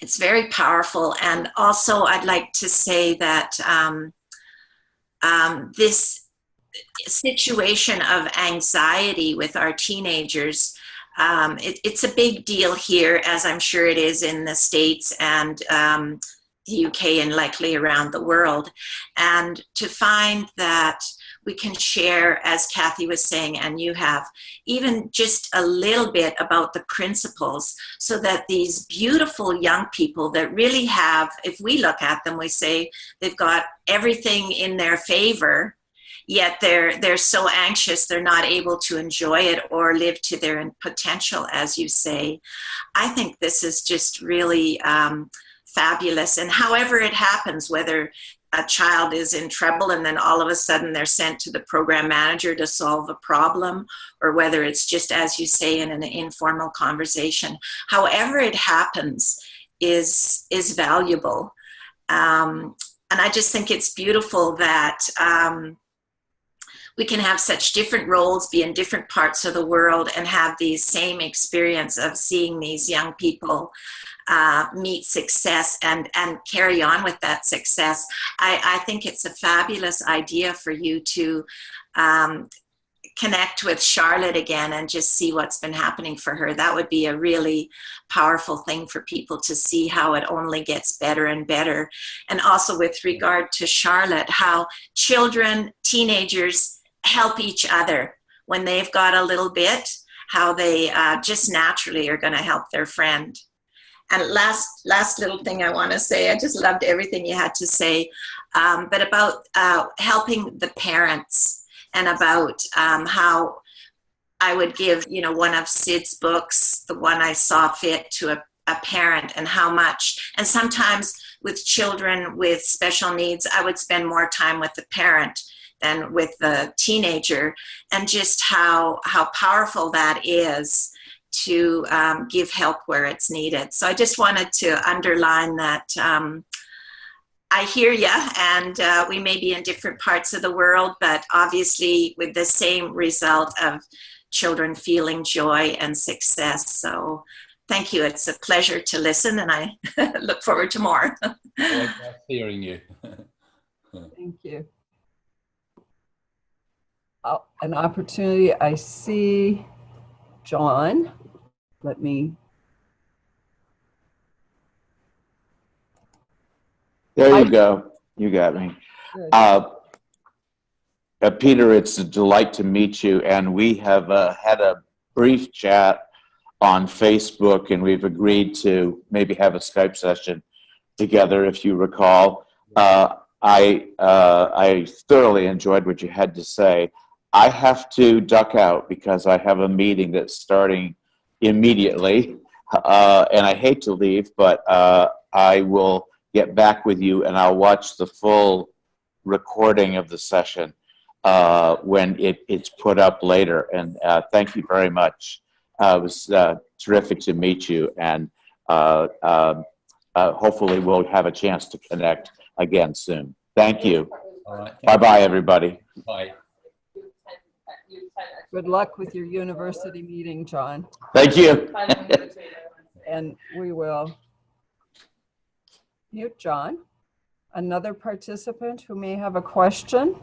It's very powerful. And also I'd like to say that this situation of anxiety with our teenagers, it's a big deal here, as I'm sure it is in the States and the UK and likely around the world. And to find that we can share, as Kathy was saying, and you have, even just a little bit about the principles, so that these beautiful young people that really have, if we look at them, we say they've got everything in their favor, yet they're so anxious they're not able to enjoy it or live to their potential, as you say. I think this is just really fabulous. And however it happens, whether a child is in trouble and then all of a sudden they're sent to the program manager to solve a problem, or whether it's just, as you say, in an informal conversation, however it happens is valuable. And I just think it's beautiful that we can have such different roles, be in different parts of the world, and have the same experience of seeing these young people meet success and carry on with that success. I think it's a fabulous idea for you to connect with Charlotte again and just see what's been happening for her. That would be a really powerful thing for people to see, how it only gets better and better. And also with regard to Charlotte, how children, teenagers help each other when they've got a little bit, how they just naturally are going to help their friend. And last little thing I want to say, I just loved everything you had to say, but about helping the parents, and about how I would give, one of Sid's books, the one I saw fit, to a parent, and how much. And sometimes with children with special needs, I would spend more time with the parent than with the teenager, and just how powerful that is to give help where it's needed. So I just wanted to underline that I hear you, and we may be in different parts of the world, but obviously with the same result of children feeling joy and success. So thank you. It's a pleasure to listen, and I look forward to more. Nice hearing you. Thank you. An opportunity. I see John. Let me. There you go. You got me. Peter, it's a delight to meet you. And we have had a brief chat on Facebook, and we've agreed to maybe have a Skype session together, if you recall. I thoroughly enjoyed what you had to say. I have to duck out because I have a meeting that's starting immediately, and I hate to leave, but I will get back with you, and I'll watch the full recording of the session when it's put up later. And thank you very much. It was terrific to meet you, and hopefully we'll have a chance to connect again soon. Thank you. All right. Bye-bye, everybody. Bye. Good luck with your university meeting, John. Thank you. And we will mute John. Another participant who may have a question.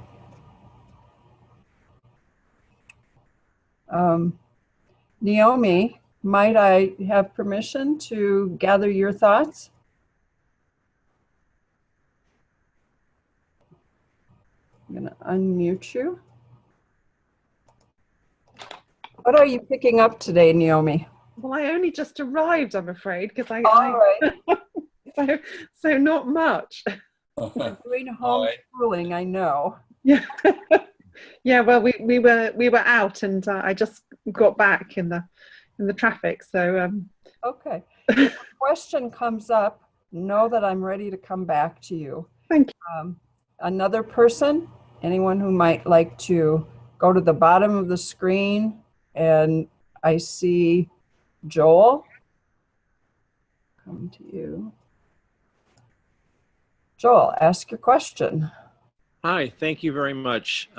Naomi, might I have permission to gather your thoughts? I'm going to unmute you. What are you picking up today, Naomi? Well, I only just arrived, I'm afraid, because All right. so not much. You're doing homeschooling, I know. Yeah, yeah. Well, we were out, and I just got back in the traffic. So okay. If a question comes up, know that I'm ready to come back to you. Thank you. Another person, anyone who might like to go to the bottom of the screen, and I see Joel. Come to you. Joel, ask your question. Hi, thank you very much.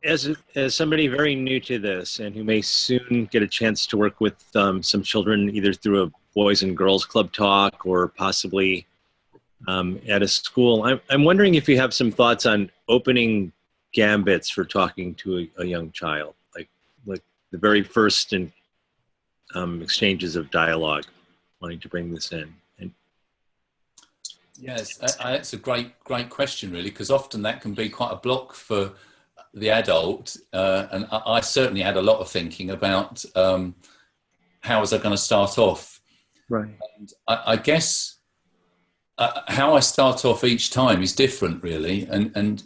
As somebody very new to this and who may soon get a chance to work with some children, either through a Boys and Girls Club talk or possibly at a school, I'm wondering if you have some thoughts on opening gambits for talking to a young child, like the very first exchanges of dialogue, wanting to bring this in. Yes, that's a great question, really, because often that can be quite a block for the adult. And I certainly had a lot of thinking about how was I going to start off. Right. And I guess how I start off each time is different, really, and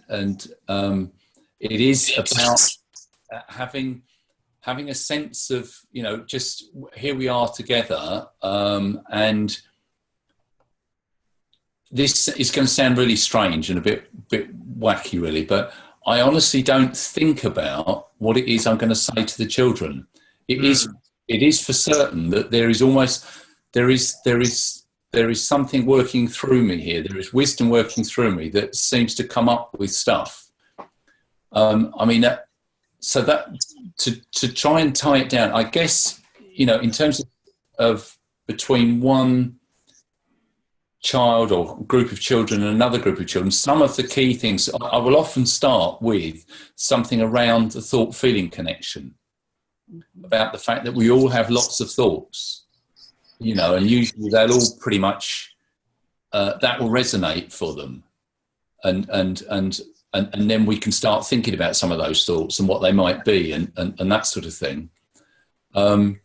it is about having a sense of, you know, just here we are together, and this is going to sound really strange and a bit wacky, really, but I honestly don't think about what it is I'm going to say to the children. It is for certain that there is something working through me here. There is wisdom working through me that seems to come up with stuff. I mean, so that to try and tie it down, I guess, you know, in terms of between one child or group of children and another group of children, some of the key things, I will often start with something around the thought-feeling connection, about the fact that we all have lots of thoughts, you know, and usually they'll all pretty much, that will resonate for them. And then we can start thinking about some of those thoughts and what they might be and that sort of thing. And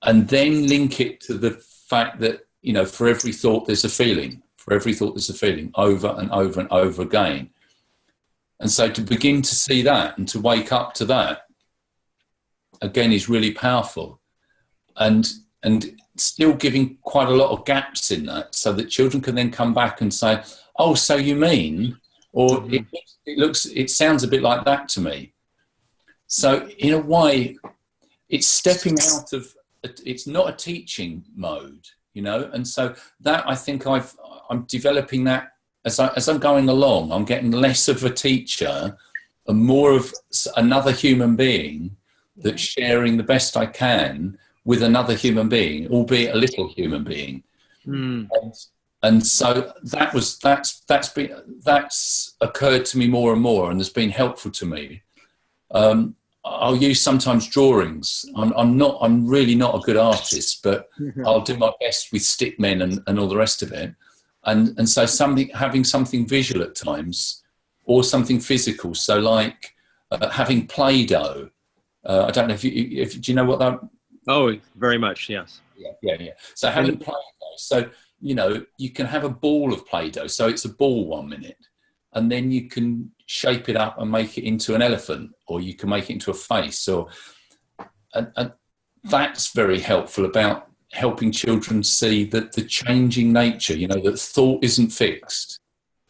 then link it to the fact that, you know, for every thought there's a feeling. For every thought there's a feeling, over and over and over again. And so to begin to see that and to wake up to that, again, is really powerful. And still giving quite a lot of gaps in that, so that children can then come back and say, oh, so you mean, or it sounds a bit like that to me. So in a way, it's stepping out of, it's not a teaching mode, you know, and so that, I think I'm developing that as I'm going along. I'm getting less of a teacher and more of another human being that's sharing the best I can with another human being, albeit a little human being. And so that's occurred to me more and more, and has been helpful to me. I'll use sometimes drawings. I'm really not a good artist, but I'll do my best with stick men and all the rest of it. And so having something visual at times, or something physical. So like having Play-Doh. I don't know if do you know what that? Oh, very much, yes. Yeah. So having Play-Doh. So, you know, you can have a ball of Play-Doh. So it's a ball 1 minute, and then you can shape it up and make it into an elephant, or you can make it into a face, and that's very helpful about helping children see that the changing nature, you know, that thought isn't fixed.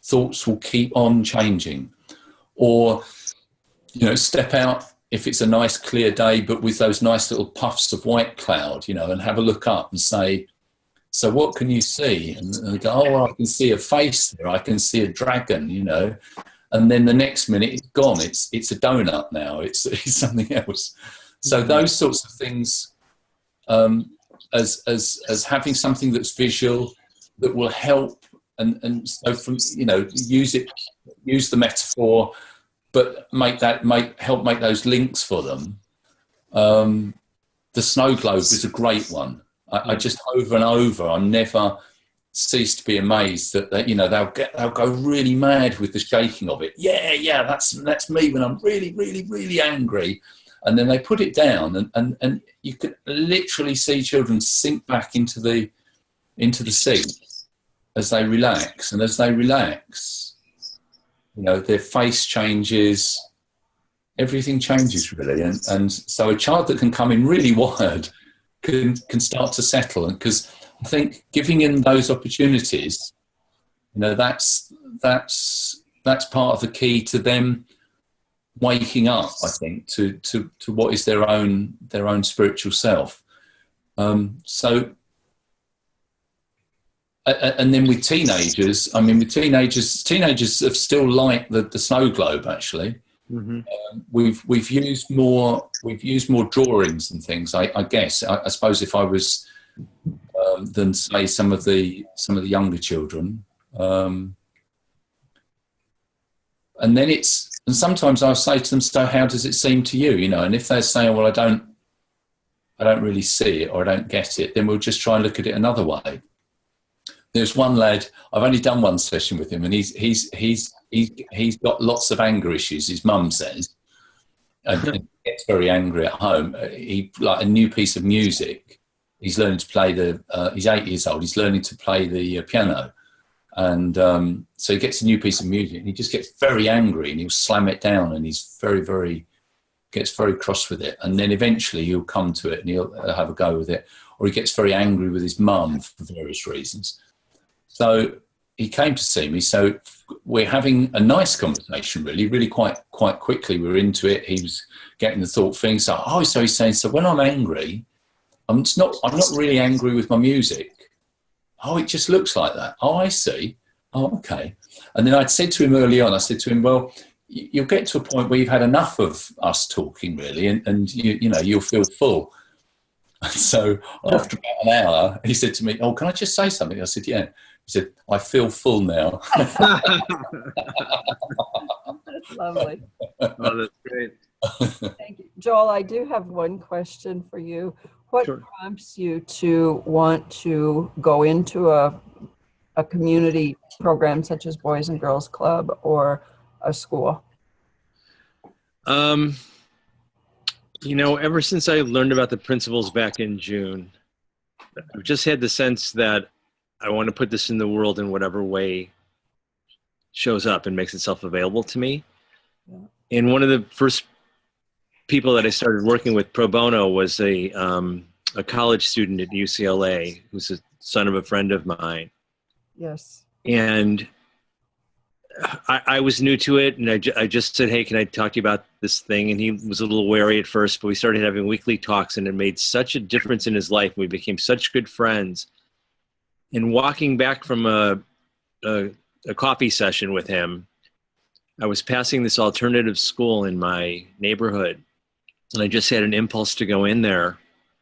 Thoughts will keep on changing. Or, you know, step out if it's a nice clear day, but with those nice little puffs of white cloud, you know, and have a look up and say, so what can you see? And go, oh, I can see a face there. I can see a dragon, you know. And then the next minute it's gone. It's a donut now. It's something else. So those sorts of things, as having something that's visual, that will help, and so from, you know, use the metaphor, but help make those links for them. The snow globe is a great one. I just over and over, I never cease to be amazed that you know, they'll go really mad with the shaking of it. Yeah, that's me when I'm really, really, really angry. And then they put it down, and you could literally see children sink back into the seat as they relax. And as they relax, you know, their face changes, everything changes really. And so a child that can come in really wired can start to settle. And because I think giving in those opportunities, you know, that's part of the key to them waking up, I think, to what is their own spiritual self. So, and then with teenagers, teenagers have still like the snow globe, actually. We've used more drawings and things, I guess. I suppose if I was than say some of the younger children, and then and sometimes I'll say to them, so how does it seem to you? You know, and if they're saying, well, I don't really see it, or I don't get it, then we'll just try and look at it another way. There's one lad, I've only done one session with him, and he's got lots of anger issues, his mum says, and he gets very angry at home. He, like a new piece of music, he's learning to play he's 8 years old, he's learning to play the piano, And so he gets a new piece of music and he just gets very angry and he'll slam it down and he's gets very cross with it. And then eventually he'll come to it and he'll have a go with it. Or he gets very angry with his mum for various reasons. So he came to see me. So we're having a nice conversation, really quite quickly. We were into it. He was getting the thought thing. So he's saying, so when I'm angry, I'm not really angry with my music. Oh, it just looks like that. Oh, I see. Oh, okay. And then I'd said to him early on, I said to him, well, you'll get to a point where you've had enough of us talking, really, and you'll feel full. So after about an hour, he said to me, oh, can I just say something? I said, yeah. He said, I feel full now. That's lovely. Oh, that's great. Thank you. Joel, I do have one question for you. What Sure. prompts you to want to go into a community program such as Boys and Girls Club or a school? Ever since I learned about the principles back in June, I've just had the sense that I want to put this in the world in whatever way shows up and makes itself available to me. Yeah. And one of the first people that I started working with pro bono was a college student at UCLA who's the son of a friend of mine. Yes. And I was new to it, and I just said, hey, can I talk to you about this thing? And he was a little wary at first, but we started having weekly talks, and it made such a difference in his life. We became such good friends. And walking back from a coffee session with him, I was passing this alternative school in my neighborhood, and I just had an impulse to go in there.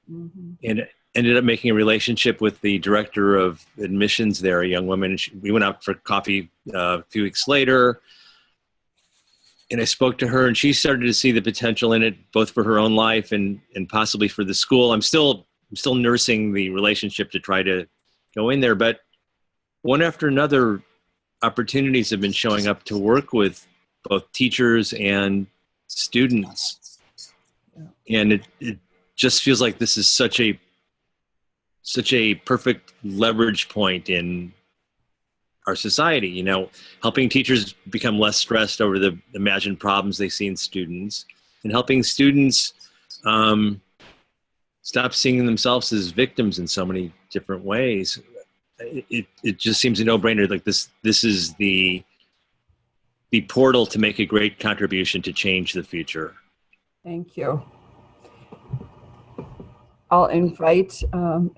Mm-hmm. And ended up making a relationship with the director of admissions there, a young woman. We went out for coffee a few weeks later, and I spoke to her, and she started to see the potential in it, both for her own life and possibly for the school. I'm still nursing the relationship to try to go in there, but one after another, opportunities have been showing up to work with both teachers and students. And it just feels like this is such a perfect leverage point in our society, helping teachers become less stressed over the imagined problems they see in students, and helping students stop seeing themselves as victims in so many different ways. It just seems a no-brainer. Like this is the portal to make a great contribution to change the future. Thank you. I'll invite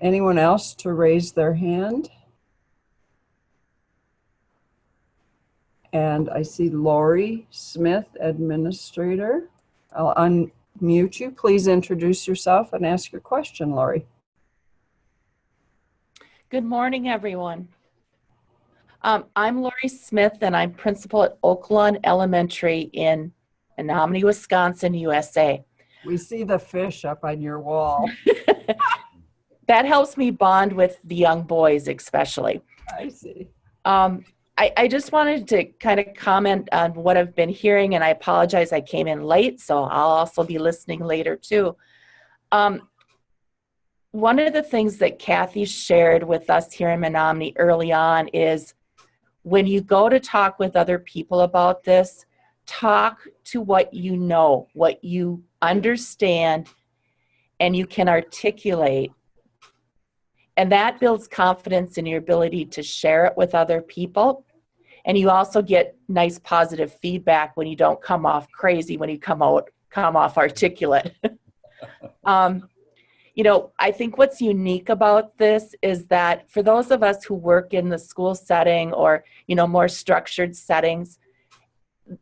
anyone else to raise their hand. And I see Lori Smith, administrator. I'll unmute you. Please introduce yourself and ask your question, Lori. Good morning, everyone. I'm Lori Smith, and I'm principal at Oaklawn Elementary in Menominee, Wisconsin, USA. We see the fish up on your wall. That helps me bond with the young boys, especially. I see. I just wanted to kind of comment on what I've been hearing, and I apologize I came in late, so I'll also be listening later too. One of the things that Kathy shared with us here in Menominee early on is when you go to talk with other people about this, talk to what you know, what you understand, and you can articulate. And that builds confidence in your ability to share it with other people. And you also get nice positive feedback when you don't come off crazy, when you come off articulate. I think what's unique about this is that for those of us who work in the school setting or, more structured settings,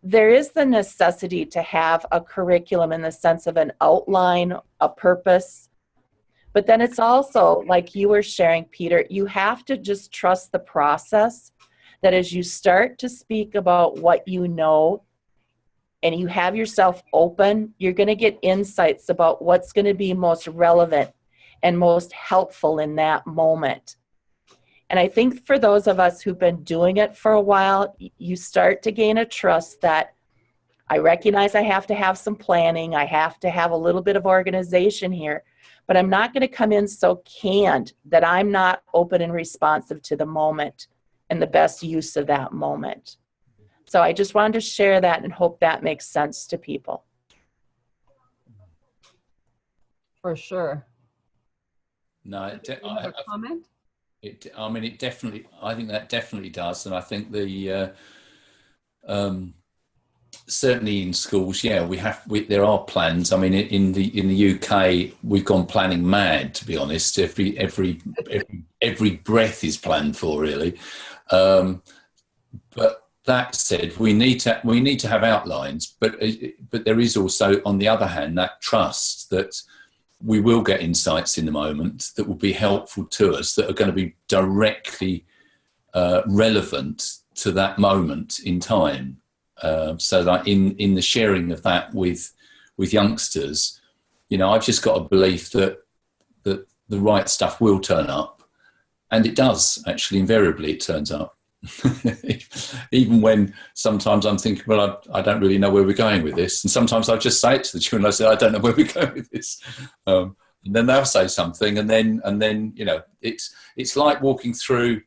there is the necessity to have a curriculum in the sense of an outline, a purpose. But then it's also, like you were sharing, Peter, you have to just trust the process, that as you start to speak about what you know and you have yourself open, you're going to get insights about what's going to be most relevant and most helpful in that moment. And I think for those of us who've been doing it for a while, you start to gain a trust that I recognize I have to have some planning, I have to have a little bit of organization here, but I'm not going to come in so canned that I'm not open and responsive to the moment and the best use of that moment. So I just wanted to share that and hope that makes sense to people. For sure. No, Do you have a comment? I mean, it definitely. I think that definitely does, and I think the certainly in schools, yeah, there are plans. I mean, in the UK, we've gone planning mad. To be honest, every breath is planned for, really. But that said, we need to have outlines. But there is also, on the other hand, that trust that we will get insights in the moment that will be helpful to us, that are going to be directly relevant to that moment in time. So that in the sharing of that with youngsters, I've just got a belief that the right stuff will turn up, and it does actually. Invariably, it turns up. Even when sometimes I'm thinking, well, I don't really know where we're going with this, and sometimes I just say it to the children. I say, I don't know where we're going with this, and then they'll say something, and then it's like walking through.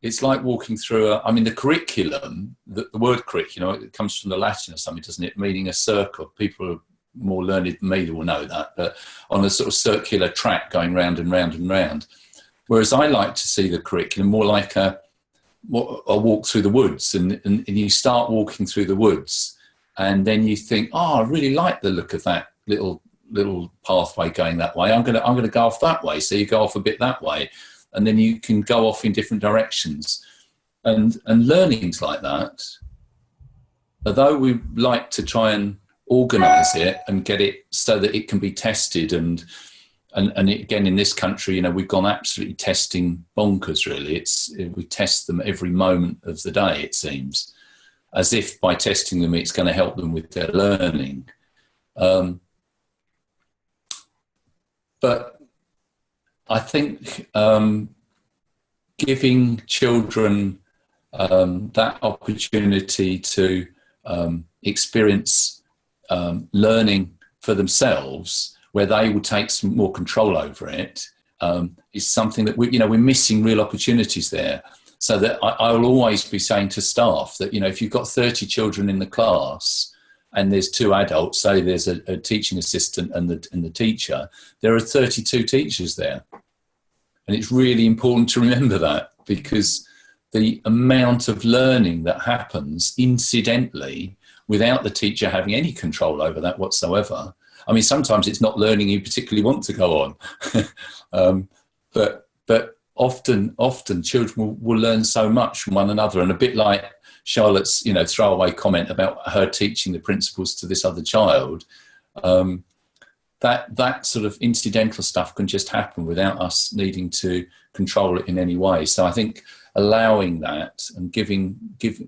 It's like walking through. The curriculum. The word curriculum, it comes from the Latin or something, doesn't it? Meaning a circle. People are more learned than me that will know that, but on a sort of circular track going round and round and round. Whereas I like to see the curriculum more like a walk through the woods, and you start walking through the woods, and then you think, oh, I really like the look of that little pathway going that way. I'm gonna go off that way. So you go off a bit that way, and then you can go off in different directions, and learnings like that. Although we like to try and organise it and get it so that it can be tested and again, in this country, we've gone absolutely testing bonkers, really. We test them every moment of the day, it seems, as if by testing them, it's going to help them with their learning. But I think giving children that opportunity to experience learning for themselves, where they will take some more control over it, is something that we're missing real opportunities there. So that I will always be saying to staff that, if you've got 30 children in the class and there's 2 adults, say there's a teaching assistant and the teacher, there are 32 teachers there. And it's really important to remember that, because the amount of learning that happens incidentally without the teacher having any control over that whatsoever. I mean, sometimes it's not learning you particularly want to go on, but often children will learn so much from one another. And a bit like Charlotte's, throwaway comment about her teaching the principles to this other child, that sort of incidental stuff can just happen without us needing to control it in any way. So I think allowing that and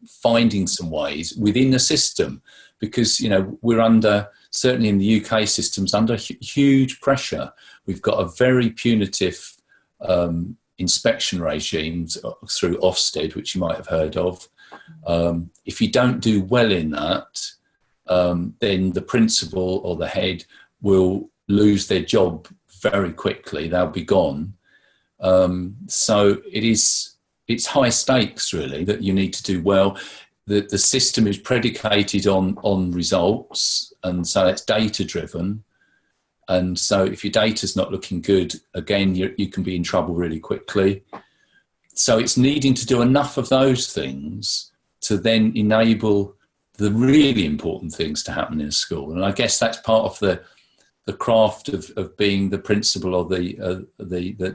finding some ways within the system, because we're under, certainly in the UK systems, under huge pressure. We've got a very punitive inspection regime through Ofsted, which you might have heard of. If you don't do well in that, then the principal or the head will lose their job very quickly. They'll be gone. So it's high stakes, really, that you need to do well. The system is predicated on results, and so it's data driven. And so if your data's not looking good, again, you can be in trouble really quickly. So it's needing to do enough of those things to then enable the really important things to happen in a school. And I guess that's part of the craft of being the principal or the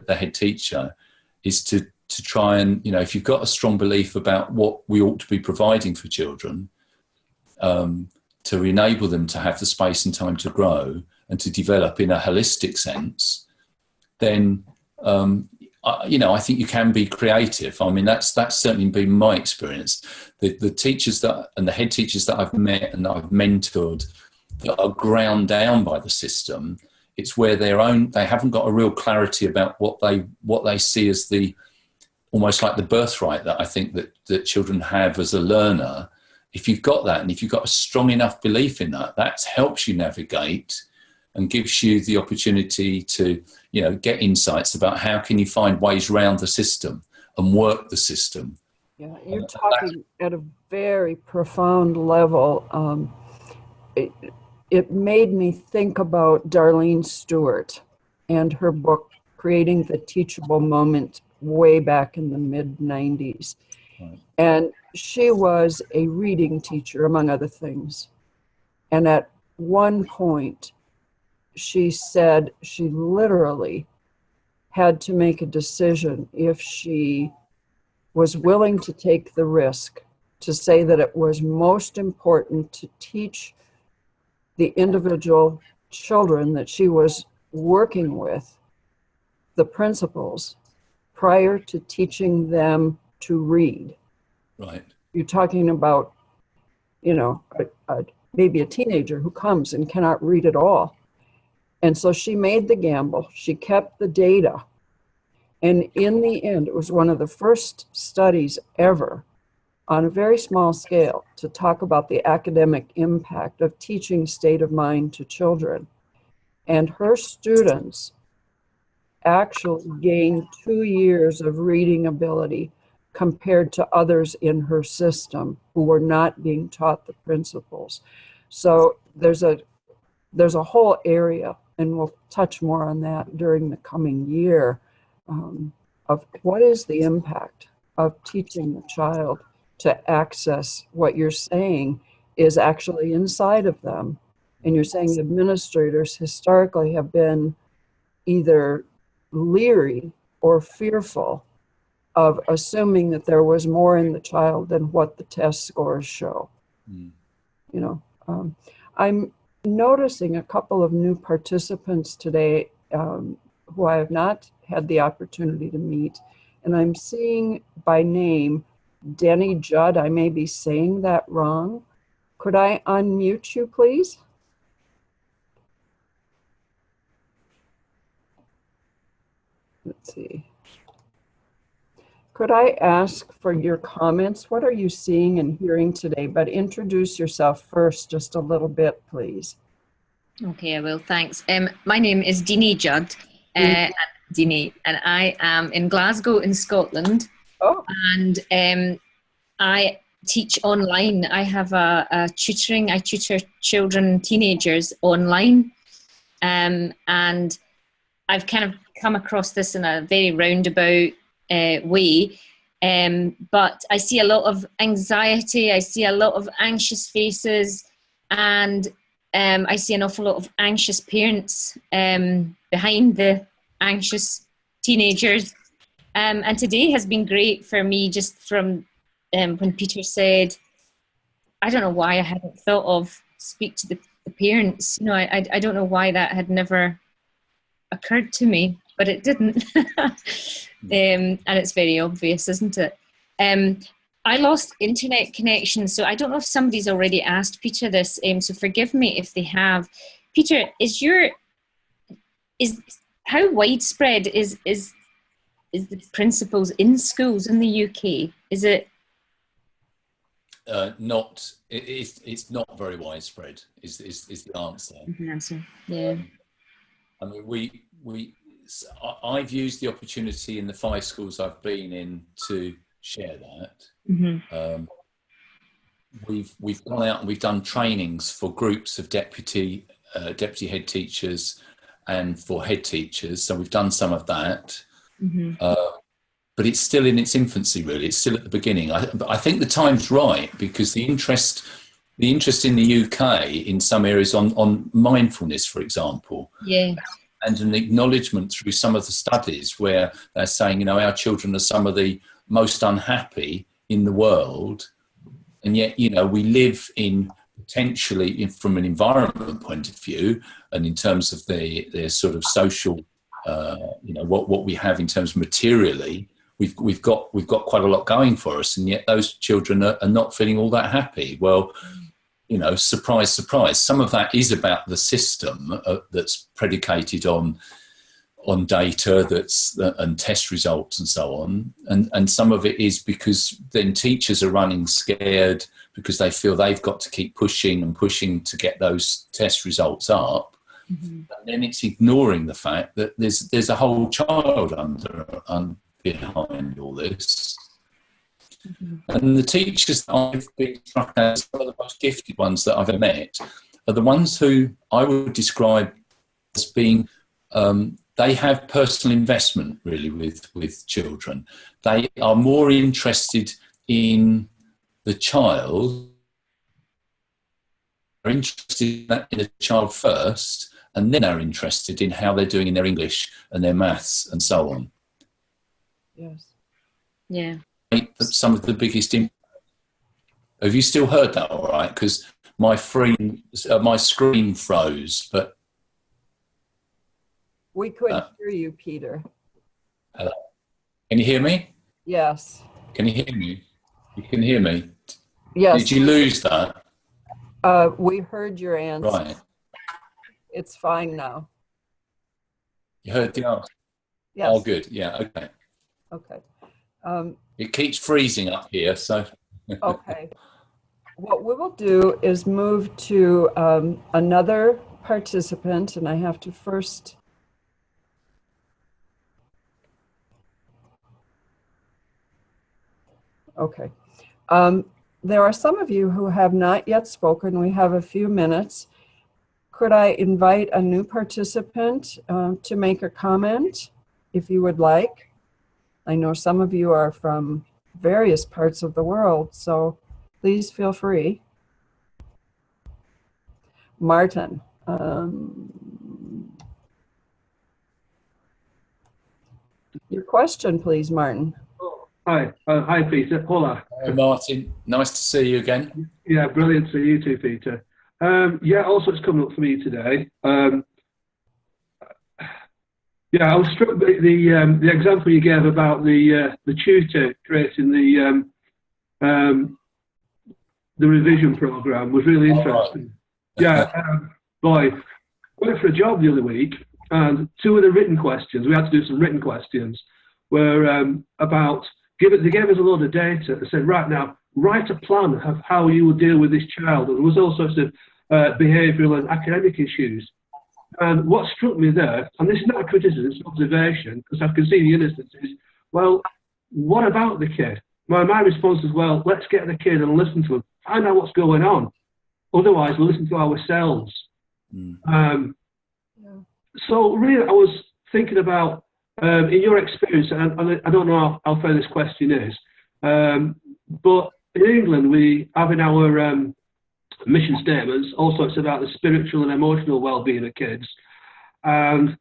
head teacher, is to try and, if you've got a strong belief about what we ought to be providing for children, to enable them to have the space and time to grow and to develop in a holistic sense, then, I think you can be creative. I mean, that's certainly been my experience. The teachers and the head teachers that I've met and that I've mentored that are ground down by the system, it's where they haven't got a real clarity about what they see as almost like the birthright that I think that children have as a learner. If you've got that, and if you've got a strong enough belief in that helps you navigate and gives you the opportunity to, get insights about how can you find ways around the system and work the system Yeah, you're talking at a very profound level. It made me think about Darlene Stewart and her book, Creating the Teachable Moment, way back in the mid-90s. Right. And she was a reading teacher, among other things. And at one point, she said she literally had to make a decision if she was willing to take the risk to say that it was most important to teach the individual children that she was working with the principles prior to teaching them to read. Right. You're talking about, maybe a teenager who comes and cannot read at all. And so she made the gamble. She kept the data. And in the end, it was one of the first studies ever on a very small scale to talk about the academic impact of teaching state of mind to children. And her students actually gained 2 years of reading ability compared to others in her system who were not being taught the principles. So there's a whole area, and we'll touch more on that during the coming year, of what is the impact of teaching the child to access what you're saying is actually inside of them. And you're saying administrators historically have been either leery or fearful of assuming that there was more in the child than what the test scores show. I'm noticing a couple of new participants today who I have not had the opportunity to meet. And I'm seeing by name Denny Judd. I may be saying that wrong. Could I unmute you, please? Let's see. Could I ask for your comments? What are you seeing and hearing today? But introduce yourself first, just a little bit, please. Okay, I will. Thanks. My name is Deanie Judd. Deanie, and I am in Glasgow in Scotland. Oh. And I teach online. I have a tutoring. I tutor children, teenagers online. And I've kind of come across this in a very roundabout way. But I see a lot of anxiety. I see a lot of anxious faces, and I see an awful lot of anxious parents behind the anxious teenagers. And today has been great for me, just from when Peter said, I don't know why I hadn't thought of speak to the parents. I don't know why that had never occurred to me, but it didn't. And it's very obvious, isn't it? I lost internet connection, so I don't know if somebody's already asked Peter this, so forgive me if they have. Peter, how widespread is the principles in schools in the UK? Is it? It's not very widespread. Is the answer? Answer. Yeah. I mean, I've used the opportunity in the 5 schools I've been in to share that. Mm-hmm. We've gone out and we've done trainings for groups of deputy head teachers and for head teachers. So we've done some of that. Mm-hmm. But it's still in its infancy, really. It's still at the beginning. I think the time's right, because the interest in the UK in some areas on mindfulness, for example, yeah, and an acknowledgement through some of the studies where they're saying, our children are some of the most unhappy in the world, and yet, we live in potentially, from an environment point of view, and in terms of their sort of social, what we have in terms of materially, we've got quite a lot going for us, and yet those children are not feeling all that happy. Well, surprise, surprise. Some of that is about the system that's predicated on data and test results and so on, and some of it is because then teachers are running scared because they feel they've got to keep pushing to get those test results up. Mm-hmm. And then it's ignoring the fact that there's a whole child behind all this. And the teachers that I've been struck as some of the most gifted ones that I've ever met are the ones who I would describe as being, they have personal investment really with children. They are more interested in the child, are interested in the child first, and then are interested in how they're doing in their English and their maths and so on. Yes. Yeah. Some of the biggest impact. Have you still heard that all right? Because my screen froze, but We couldn't hear you, Peter. hello. Can you hear me? Yes. Can you hear me? You can hear me. Yes. Did you lose that? We heard your answer. Right. It's fine now. You heard the answer? Yes. Oh, good. Yeah, okay. Okay. It keeps freezing up here, so. Okay. What we will do is move to another participant, and I have to first. Okay. There are some of you who have not yet spoken. We have a few minutes. Could I invite a new participant to make a comment, if you would like? I know some of you are from various parts of the world, so please feel free. Martin. Your question, please, Martin. Hi, hi Peter. Hola. Hi, Martin. Nice to see you again. Yeah, brilliant to see you too, Peter. Yeah, also it's coming up for me today. Yeah, I was struck by the example you gave about the tutor creating the revision program was really interesting. Yeah, boy, I went for a job the other week, and two of the written questions, we had to do some written questions, were about. They gave us a load of data. They said, right now, write a plan of how you would deal with this child. And there was all sorts of behavioural and academic issues. And what struck me there, and this is not a criticism, it's an observation, because I can see the innocence, is, well, what about the kid? My response is, well, let's get the kid and listen to him. Find out what's going on. Otherwise, we'll listen to ourselves. So really, I was thinking about, in your experience, and I don't know how fair this question is, but in England we have in our mission statements also it's about the spiritual and emotional well-being of kids, and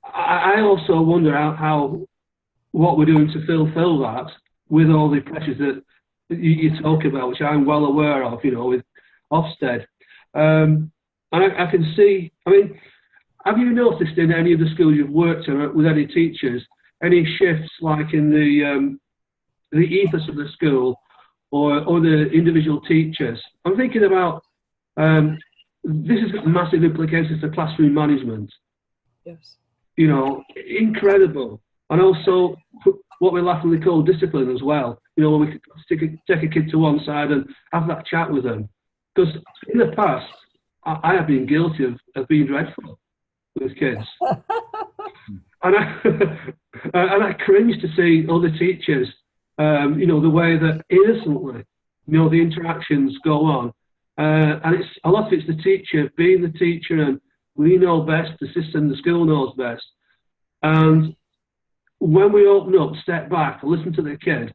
I also wonder how what we're doing to fulfil that with all the pressures that you talk about, which I'm well aware of, with Ofsted, and I can see. I mean. Have you noticed in any of the schools you've worked at with any teachers, any shifts like in the ethos of the school or the individual teachers? I'm thinking about, this has got massive implications for classroom management. Yes. Incredible. And also what we laughingly call discipline as well. When we take a kid to one side and have that chat with them. Because in the past, I have been guilty of being dreadful with kids. and I cringe to see other teachers, the way that innocently, the interactions go on. And it's a lot of it's the teacher being the teacher, and we know best, the system, the school knows best. And when we open up, step back, and listen to the kid,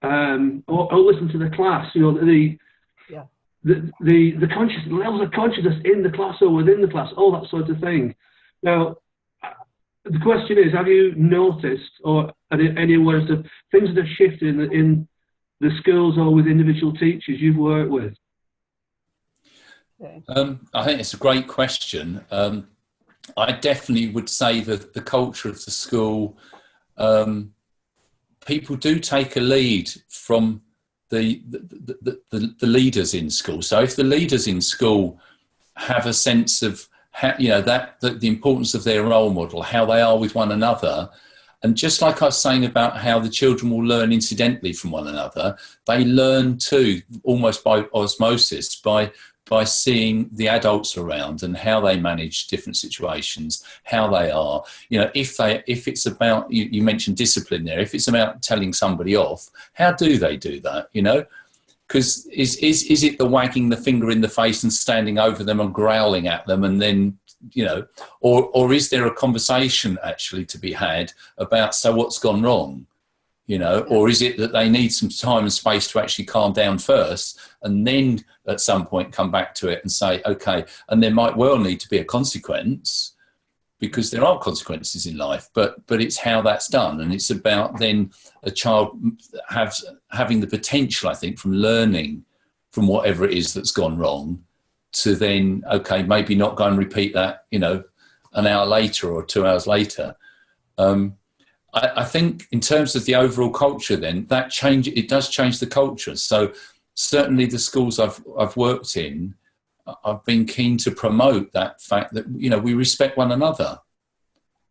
or listen to the class, the conscious levels of consciousness in the class or within the class, all that sort of thing. Now, the question is, have you noticed or any words of things that have shifted in the schools or with individual teachers you've worked with? Okay. I think it's a great question. I definitely would say that the culture of the school, people do take a lead from the leaders in school. So if the leaders in school have a sense of how, the importance of their role model, how they are with one another, and just like I was saying about how the children will learn incidentally from one another, they learn too, almost by osmosis, by by seeing the adults around and how they manage different situations, how they are. You know, if it's about, you mentioned discipline there, if it's about telling somebody off, how do they do that, you know? Because is it the wagging the finger in the face and standing over them and growling at them and then, you know, or is there a conversation actually to be had about, so what's gone wrong? You know, or is it that they need some time and space to actually calm down first and then at some point come back to it and say, okay, and there might well need to be a consequence, because there are consequences in life, but it's how that's done. And it's about then a child having the potential, I think, from learning from whatever it is that's gone wrong to then, okay, maybe not go and repeat that, you know, an hour later or 2 hours later. I think in terms of the overall culture, then it does change the culture. So certainly the schools I've worked in, I've been keen to promote that fact that, you know, we respect one another,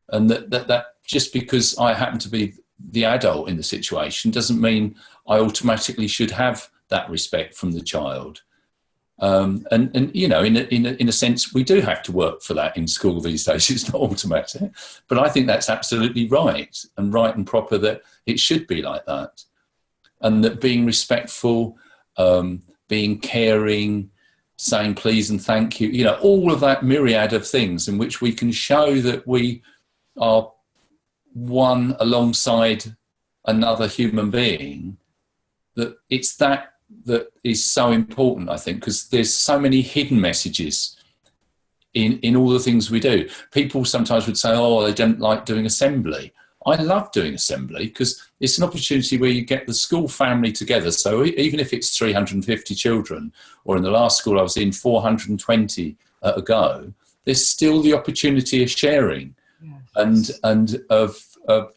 and that just because I happen to be the adult in the situation doesn't mean I automatically should have that respect from the child. And you know, in a sense, we do have to work for that in school these days. It's not automatic, but I think that's absolutely right and proper, that it should be like that, and that being respectful, being caring, saying please and thank you, you know, all of that myriad of things in which we can show that we are one alongside another human being, that it's that is so important, I think, because there's so many hidden messages in all the things we do. People sometimes would say, oh, they don't like doing assembly. I love doing assembly because it's an opportunity where you get the school family together. So even if it's 350 children, or in the last school I was in 420 at a go, there's still the opportunity of sharing. Yes. And of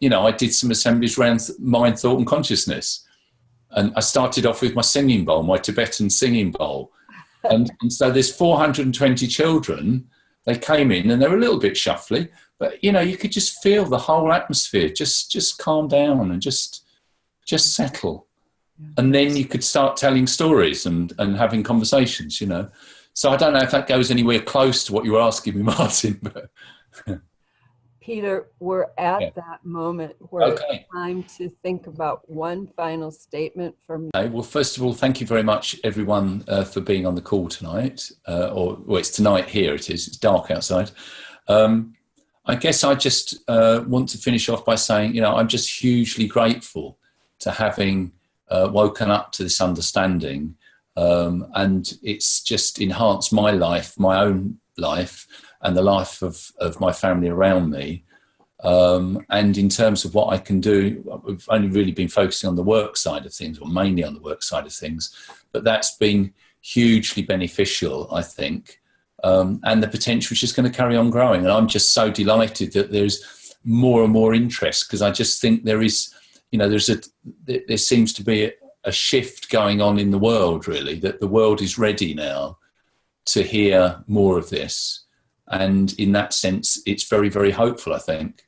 you know, I did some assemblies around mind, thought and consciousness. And I started off with my singing bowl, my Tibetan singing bowl. And so there's 420 children. They came in and they were a little bit shuffly, but, you know, you could just feel the whole atmosphere, just calm down and just settle. Yeah. And then you could start telling stories and having conversations, you know. So I don't know if that goes anywhere close to what you were asking me, Martin. But Peter, we're at that moment where it's time to think about one final statement from you. Okay, well, first of all, thank you very much, everyone, for being on the call tonight. Well, it's tonight here, it is. It's dark outside. I guess I just want to finish off by saying, you know, I'm just hugely grateful to having woken up to this understanding. And it's just enhanced my life, my own life, and the life of my family around me. And in terms of what I can do, we've only really been focusing on the work side of things, or mainly on the work side of things, but that's been hugely beneficial, I think. And the potential is just going to carry on growing. And I'm just so delighted that there's more and more interest, because I just think there is, you know, there seems to be a shift going on in the world, really, that the world is ready now to hear more of this. And in that sense, it's very, very hopeful, I think.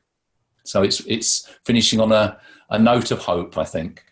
So it's finishing on a note of hope, I think.